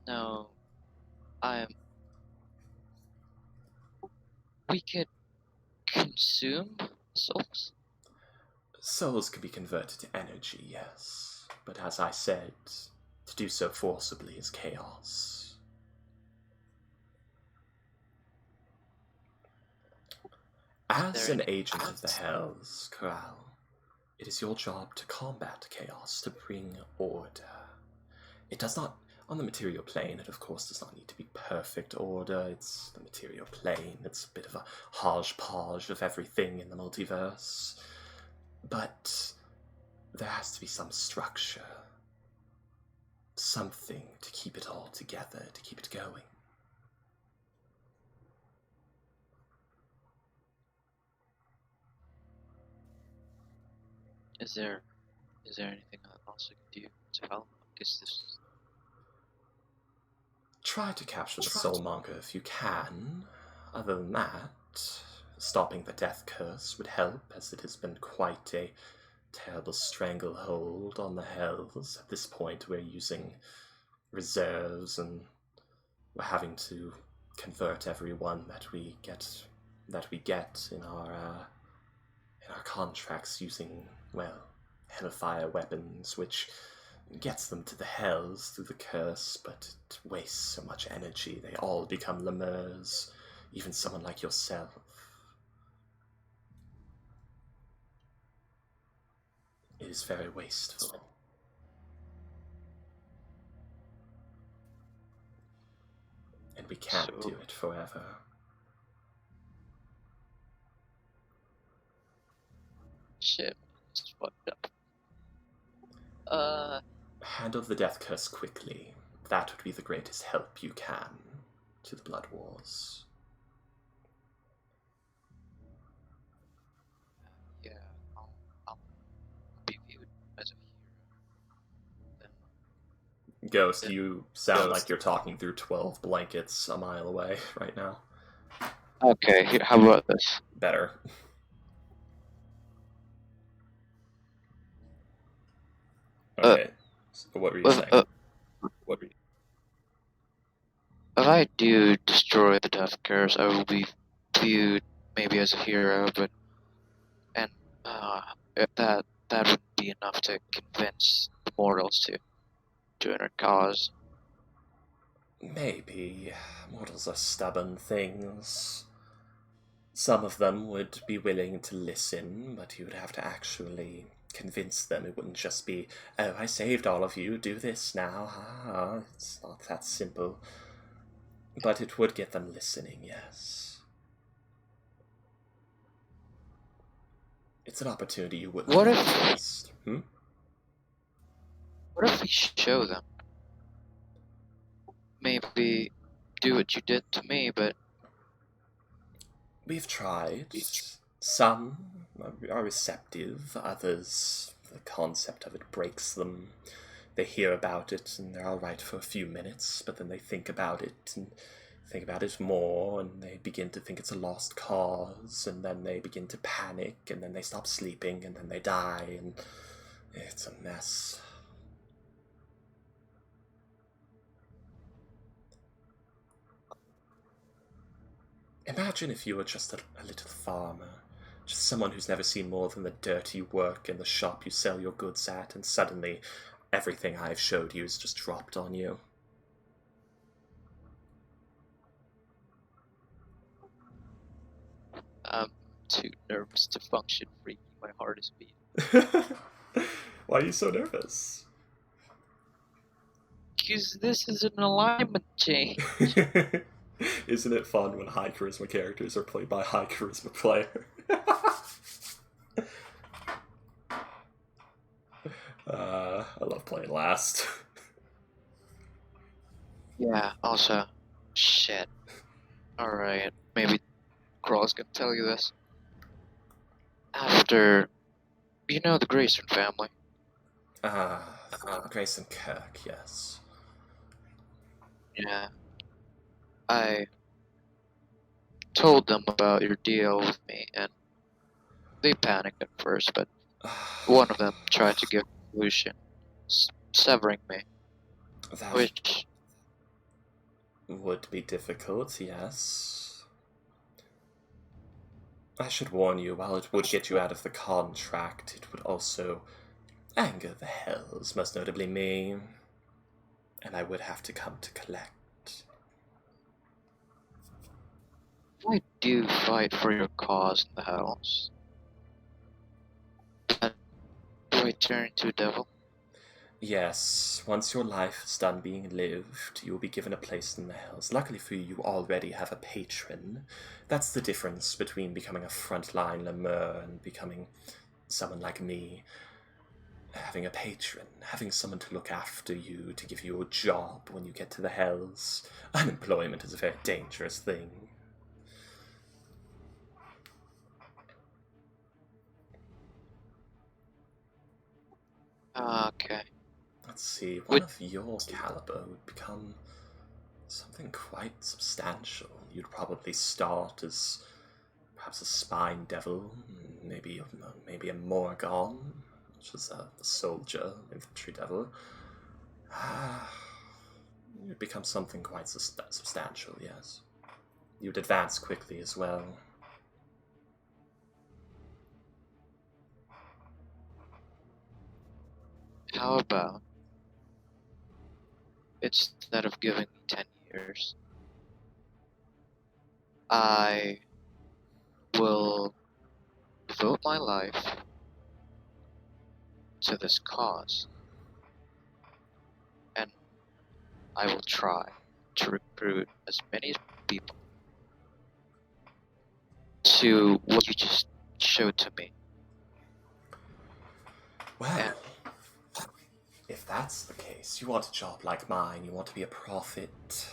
No, we could consume souls. Souls can be converted to energy, yes, but as I said, to do so forcibly is chaos. As an agent of the Hells, Corral, it is your job to combat chaos, to bring order. It does not On the material plane, it of course does not need to be perfect order. It's the material plane. It's a bit of a hodgepodge of everything in the multiverse. But there has to be some structure. Something to keep it all together, to keep it going. Is there anything else I can do to help? Is this Try to capture the soulmonger if you can. Other than that, stopping the death curse would help, as it has been quite a terrible stranglehold on the hells. At this point, we're using reserves, and we're having to convert everyone that we get in our contracts using, well, hellfire weapons, which gets them to the hells through the curse, but it wastes so much energy. They all become lemurs, even someone like yourself. It is very wasteful. And we can't do it forever. shit? It's fucked up. Handle the death curse quickly. That would be the greatest help you can to the Blood Wars. Yeah, I'll be viewed as a hero. Then Ghost, you sound like you're talking through 12 blankets a mile away right now. okay, here, how about this? Better. Okay. So what were you saying? What were you? If I do destroy the death curse, I will be viewed maybe as a hero, but that wouldn't be enough to convince the mortals to join our cause. Maybe. Mortals are stubborn things. Some of them would be willing to listen, but you would have to actually convince them. It wouldn't just be, oh, I saved all of you, do this now. It's not that simple. But it would get them listening, yes. It's an opportunity you wouldn't What want if- to waste. What if we show them? Maybe do what you did to me, but We've tried. Some are receptive, others, the concept of it breaks them. They hear about it and they're alright for a few minutes, but then they think about it and think about it more, and they begin to think it's a lost cause, and then they begin to panic, and then they stop sleeping, and then they die, and it's a mess. Imagine if you were just a little farmer, just someone who's never seen more than the dirty work in the shop you sell your goods at, and suddenly everything I've showed you is just dropped on you. I'm too nervous to function freaky. My heart is beating. Why are you so nervous? Because this is an alignment change. Isn't it fun when high charisma characters are played by high charisma player? I love playing last. Yeah, also, shit. Alright, maybe Crawl's gonna tell you this. After, you know the Grayson family? Grayson Kirk, yes. Yeah. I told them about your deal with me, and they panicked at first, but one of them tried to give a solution, severing me, That which, would be difficult, yes. I should warn you, while it would get you out of the contract, it would also anger the hells, most notably me. And I would have to come to collect. I do fight for your cause in the house. But do I turn into a devil? Yes, once your life is done being lived, you will be given a place in the Hells. Luckily for you, you already have a patron. That's the difference between becoming a frontline lemur and becoming someone like me. Having a patron, having someone to look after you, to give you a job when you get to the Hells. Unemployment is a very dangerous thing. Okay. Let's see, one Would- of your caliber would become something quite substantial. You'd probably start as perhaps a spine devil, maybe a Morgon, which is a soldier, infantry devil. You'd become something quite substantial, yes. You'd advance quickly as well. How about instead of giving me 10 years, I will devote my life to this cause, and I will try to recruit as many people to what you just showed to me. Well, if that's the case, you want a job like mine, you want to be a prophet.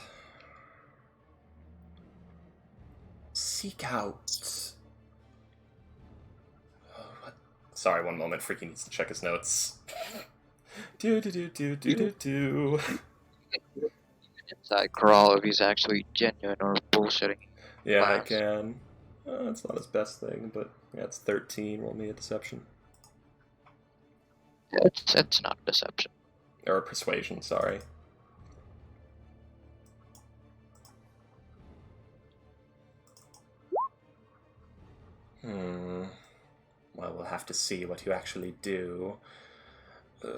Seek out... Oh, what? Sorry, one moment. Freaky needs to check his notes. Do. Inside crawl if he's actually genuine or bullshitting. Yeah, I Class. can. It's not his best thing, but yeah, it's 13. Roll me a deception. It's not deception. Or a persuasion, sorry. Well, we'll have to see what you actually do.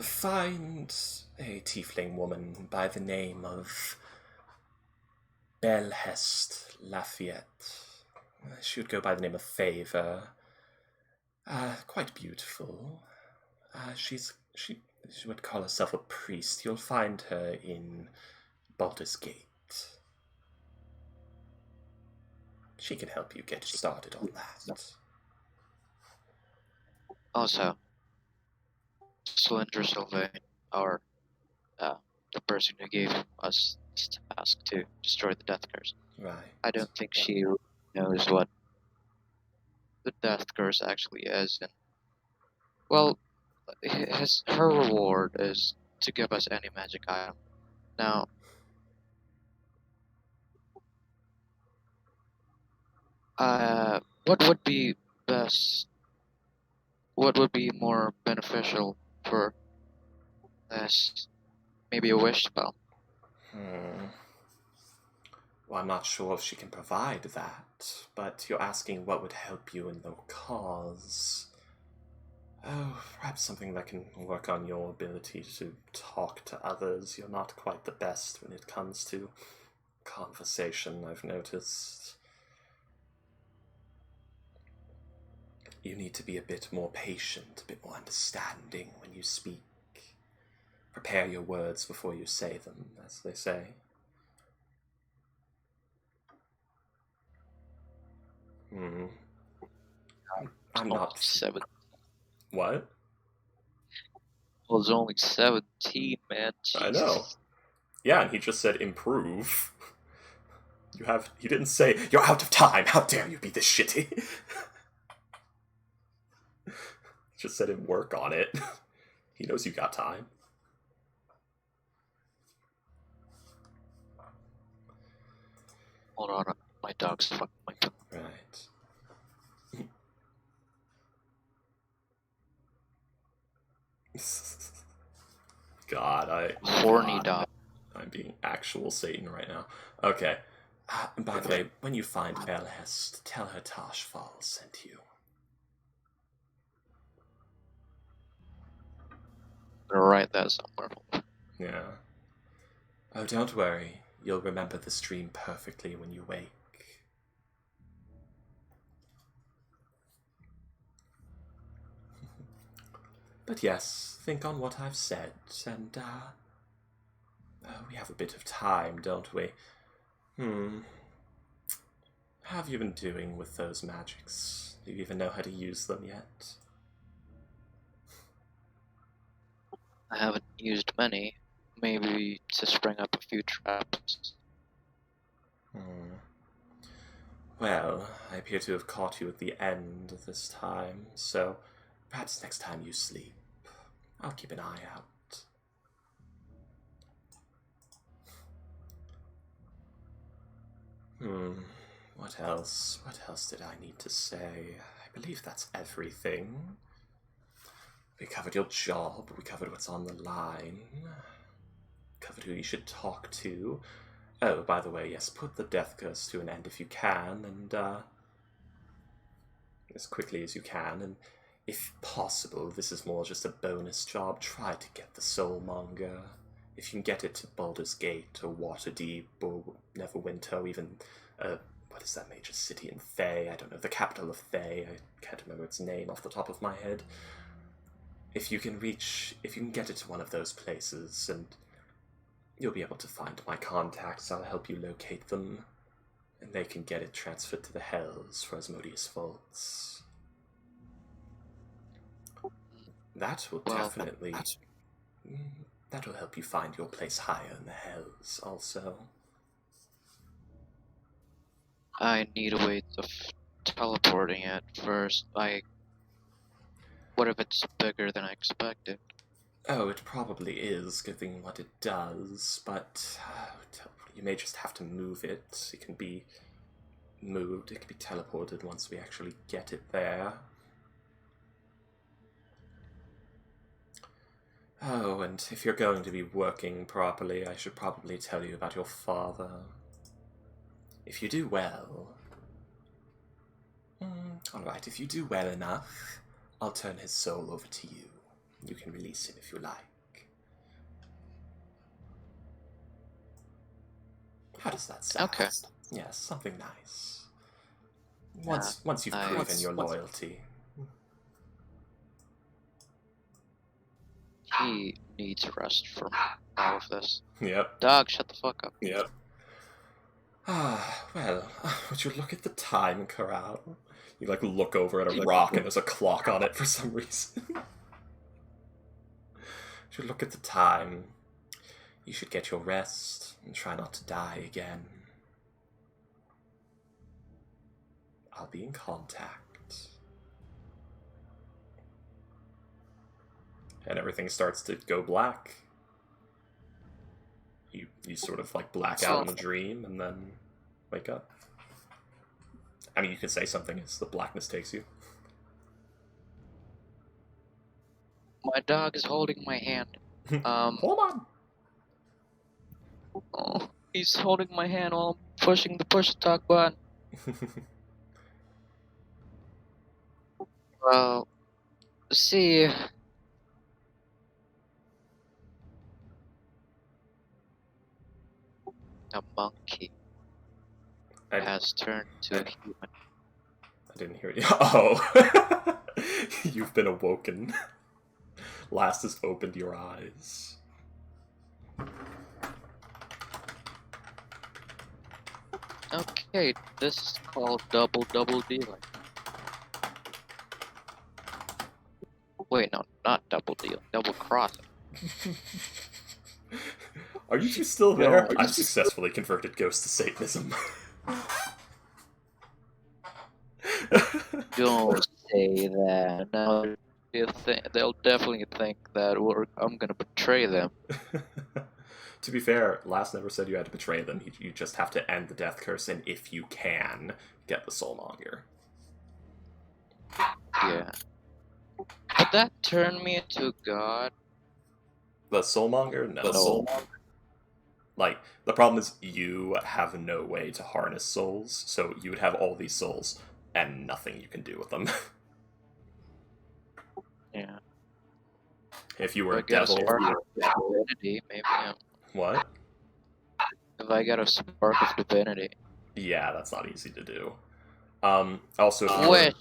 Find a tiefling woman by the name of Belhest Lafayette. She would go by the name of Favor. Quite beautiful. She would call herself a priest. You'll find her in Baldur's Gate. She can help you get started on that. Also, Slender Sylvain, our the person who gave us this task to destroy the Death Curse. Right. I don't think she knows what the Death Curse actually is, and well, her reward is to give us any magic item. Now, what would be best? What would be more beneficial for this? Maybe a wish spell. Well, I'm not sure if she can provide that, but you're asking what would help you in the cause. Oh, perhaps something that can work on your ability to talk to others. You're not quite the best when it comes to conversation, I've noticed. You need to be a bit more patient, a bit more understanding when you speak. Prepare your words before you say them, as they say. I'm not... 7. What? Well, it's only 17, man. Jesus. I know. Yeah, and he just said improve. He didn't say, you're out of time, how dare you be this shitty? He just said work on it. He knows you got time. Hold on, my dog's fucking my tongue. Right. God, Horny dog. I'm being actual Satan right now. Okay. By the way, when you find Belhest, tell her Tashfal sent you. I'm gonna write that somewhere. Yeah. Oh, don't worry. You'll remember this dream perfectly when you wake. But yes, think on what I've said, and we have a bit of time, don't we? How have you been doing with those magics? Do you even know how to use them yet? I haven't used many. Maybe to spring up a few traps. Well, I appear to have caught you at the end this time, so perhaps next time you sleep, I'll keep an eye out. What else? What else did I need to say? I believe that's everything. We covered your job, we covered what's on the line, covered who you should talk to. Oh, by the way, yes, put the death curse to an end if you can, and as quickly as you can, and if possible, this is more just a bonus job, try to get the Soulmonger. If you can get it to Baldur's Gate, or Waterdeep, or Neverwinter, or even, what is that major city in Thay? I don't know, the capital of Thay, I can't remember its name off the top of my head. If you can get it to one of those places, and you'll be able to find my contacts, I'll help you locate them, and they can get it transferred to the Hells for Asmodeus Vaults. That will definitely... That will help you find your place higher in the Hells, also. I need a way of teleporting it first. What if it's bigger than I expected? Oh, it probably is, given what it does, but you may just have to move it. It can be moved, it can be teleported once we actually get it there. Oh, and if you're going to be working properly, I should probably tell you about your father. If you do well... Alright, if you do well enough, I'll turn his soul over to you. You can release him if you like. How does that sound? Okay. Yes, something nice. Once you've proven your loyalty. He needs rest from all of this. Yep. Dog, shut the fuck up. Yep. Well, would you look at the time, Corral? You, look over at a rock and there's a clock on it for some reason. Would you look at the time? You should get your rest and try not to die again. I'll be in contact. And everything starts to go black. You sort of black out in a dream and then wake up. I mean, you could say something as the blackness takes you. My dog is holding my hand. Hold on! Oh, he's holding my hand while I'm pushing the push talk button. Well, see. A monkey has turned to a human. I didn't hear you. Oh! You've been awoken. Last has opened your eyes. Okay, this is called double dealing. Wait, no, not double dealing, double crossing. Are you two still there? I've successfully converted ghosts to Satanism. Don't say that. Now they'll definitely think that I'm gonna betray them. To be fair, Last never said you had to betray them. You just have to end the death curse, and if you can, get the Soulmonger. Yeah. Would that turn me into God? The Soulmonger? No. The problem is you have no way to harness souls, so you would have all these souls and nothing you can do with them. Yeah. If you were a If I get devil... a spark of divinity, maybe. What? If I get a spark of divinity. Yeah, that's not easy to do. Also, Wish.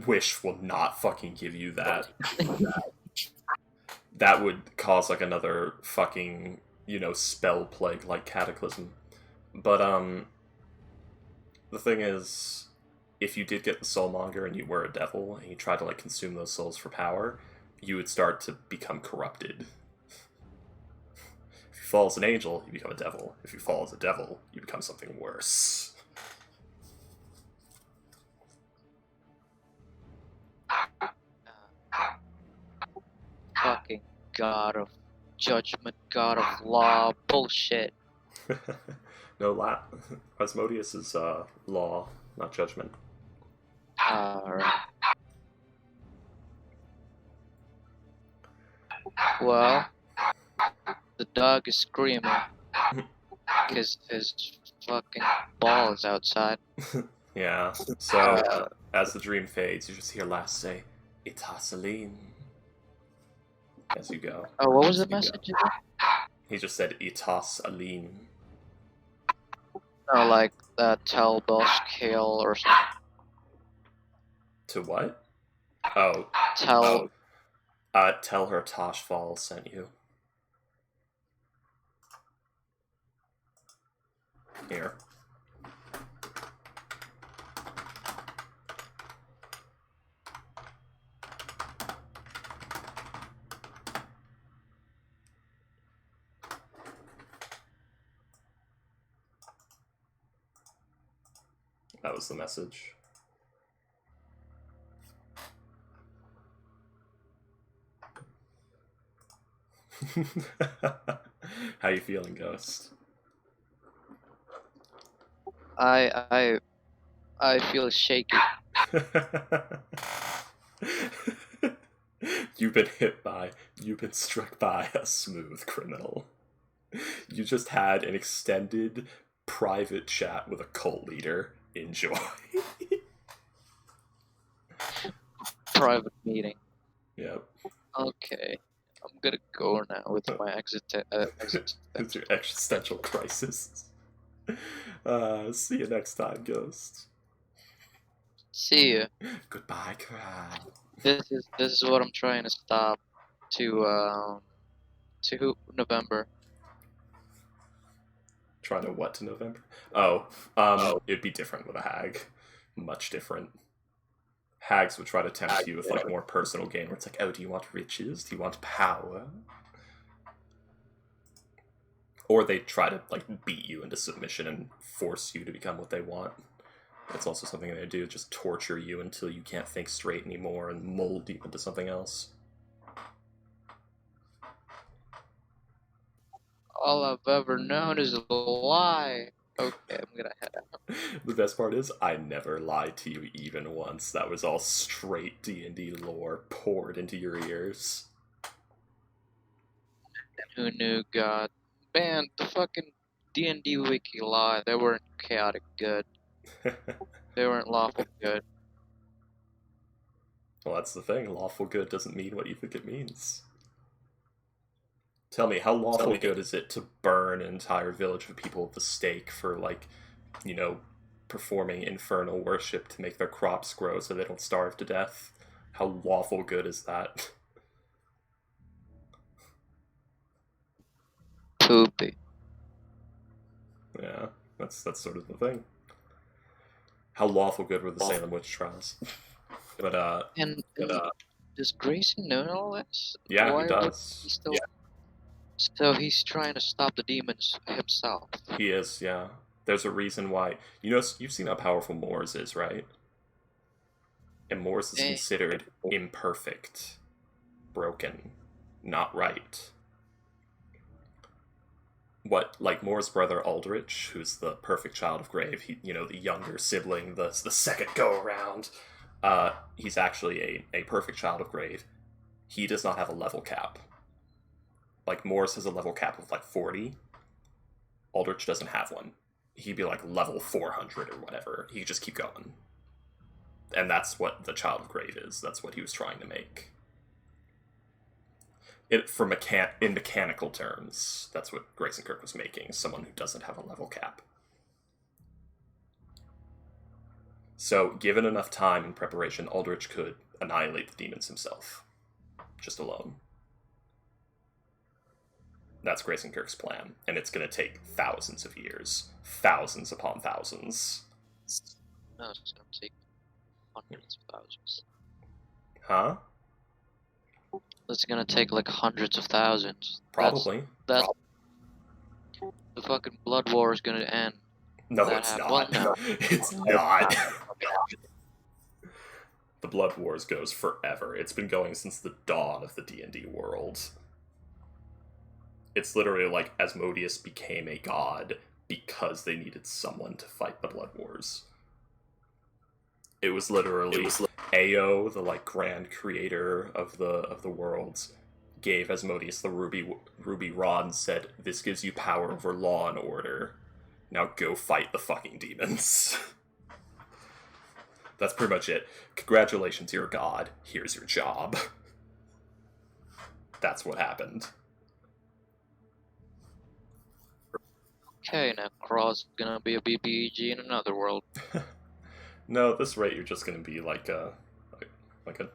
Wish will not fucking give you that. that would cause like another fucking, spell plague like cataclysm. But the thing is, if you did get the soulmonger and you were a devil and you tried to like consume those souls for power, you would start to become corrupted. If you fall as an angel, you become a devil. If you fall as a devil, you become something worse. Fucking god of judgment, god of law, bullshit. No, Asmodeus is law, not judgment. Alright. Well, the dog is screaming because his fucking ball is outside. Yeah. So as the dream fades, you just hear Lass say, "Itasaline," as you go. Oh, what was the As you message go. again? He just said "Itasaline." Oh, like tell Boss Kale or something. To what? Oh, Tell. tell her Toshfall sent you. Here. That was the message. How you feeling, Ghost? I feel shaky. You've been struck by a smooth criminal. You just had an extended private chat with a cult leader. Enjoy. Private meeting. Yep. Okay, I'm gonna go now with my It's your existential crisis. See you next time, Ghost. See ya. Goodbye, crowd. This is what I'm trying to stop to November. Trying to what to November? It'd be different with a hag. Much different. Hags would try to tempt you with like more personal gain, where it's like, oh, do you want riches? Do you want power? Or they try to like beat you into submission and force you to become what they want. That's also something they do, just torture you until you can't think straight anymore and mold you into something else. All I've ever known is a lie. Okay, I'm gonna head out. The best part is, I never lied to you even once. That was all straight D&D lore poured into your ears. Who knew God? Man, the fucking D&D wiki lie. They weren't chaotic good. They weren't lawful good. Well, that's the thing. Lawful good doesn't mean what you think it means. Tell me, how lawful good is it to burn an entire village of people at the stake for, like, performing infernal worship to make their crops grow so they don't starve to death? How lawful good is that? Poopy. Yeah, that's sort of the thing. How lawful good were the Salem witch trials? But And does Grayson know all this? yeah, Why he does. He still... So he's trying to stop the demons himself. He is, yeah. There's a reason why. You've seen how powerful Moors is, right? And Moors is considered imperfect, broken, not right. Moor's brother Aldrich, who's the perfect child of Grave, the younger sibling, the second go around, he's actually a perfect child of Grave. He does not have a level cap. Like, Morris has a level cap of, 40. Aldrich doesn't have one. He'd be, level 400 or whatever. He could just keep going. And that's what the Child of Grave is. That's what he was trying to make. In mechanical terms, that's what Grayson Kirk was making. Someone who doesn't have a level cap. So, given enough time and preparation, Aldrich could annihilate the demons himself. Just alone. That's Grayson Kirk's plan, and it's going to take thousands of years, thousands upon thousands. No, it's gonna take hundreds of thousands. Huh? It's gonna take like hundreds of thousands. Probably. That's the fucking blood war is gonna end. No, That it's happened. not. Well, no. It's not. The Blood Wars goes forever. It's been going since the dawn of the D&D world. It's literally like Asmodeus became a god because they needed someone to fight the Blood Wars. It was literally Ao, the like grand creator of the worlds, gave Asmodeus the ruby rod and said, "This gives you power over law and order. Now go fight the fucking demons." That's pretty much it. Congratulations, you're a god. Here's your job. That's what happened. Okay, now Cross is gonna be a BBEG in another world. No, at this rate, you're just gonna be like a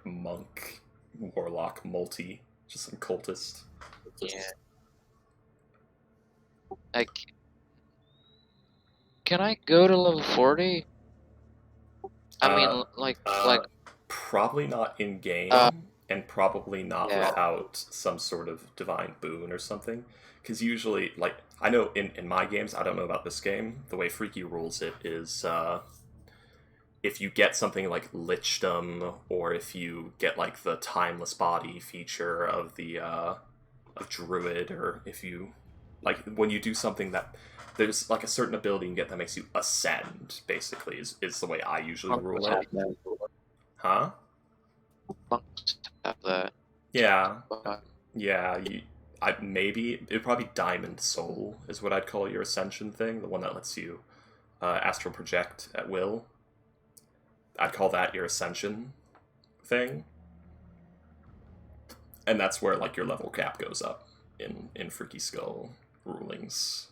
monk, warlock, multi, just some cultist. Yeah. Can I go to level 40? I mean, like, Probably not in game, and probably not Yeah. without some sort of divine boon or something. Because usually, like, I know in my games, I don't know about this game, the way Freaky rules it is, if you get something like Lichdom, or if you get, like, the Timeless Body feature of the, of Druid, or if you, like, when you do something that, there's, like, a certain ability you can get that makes you ascend, basically, is the way I usually rule it. Huh? Monks have that. Yeah. But Yeah, maybe it'd probably be Diamond Soul is what I'd call your ascension thing, the one that lets you astral project at will. I'd call that your ascension thing, and that's where like your level cap goes up in Freaky Skull rulings.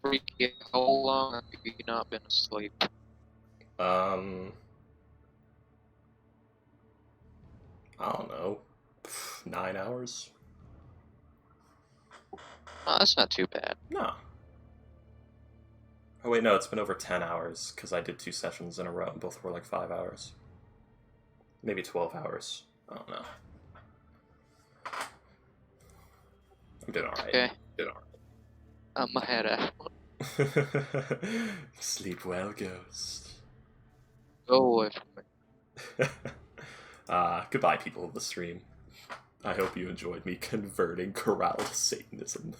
Freaky, how long have you not been asleep? I don't know, 9 hours? Oh, that's not too bad. No. Oh wait, no, it's been over 10 hours, because I did 2 sessions in a row, and both were like 5 hours. Maybe 12 hours. I don't know. I'm doing alright. Okay. I'm head out. Sleep well, ghost. Go away from me. Goodbye, people of the stream. I hope you enjoyed me converting Corral to Satanism.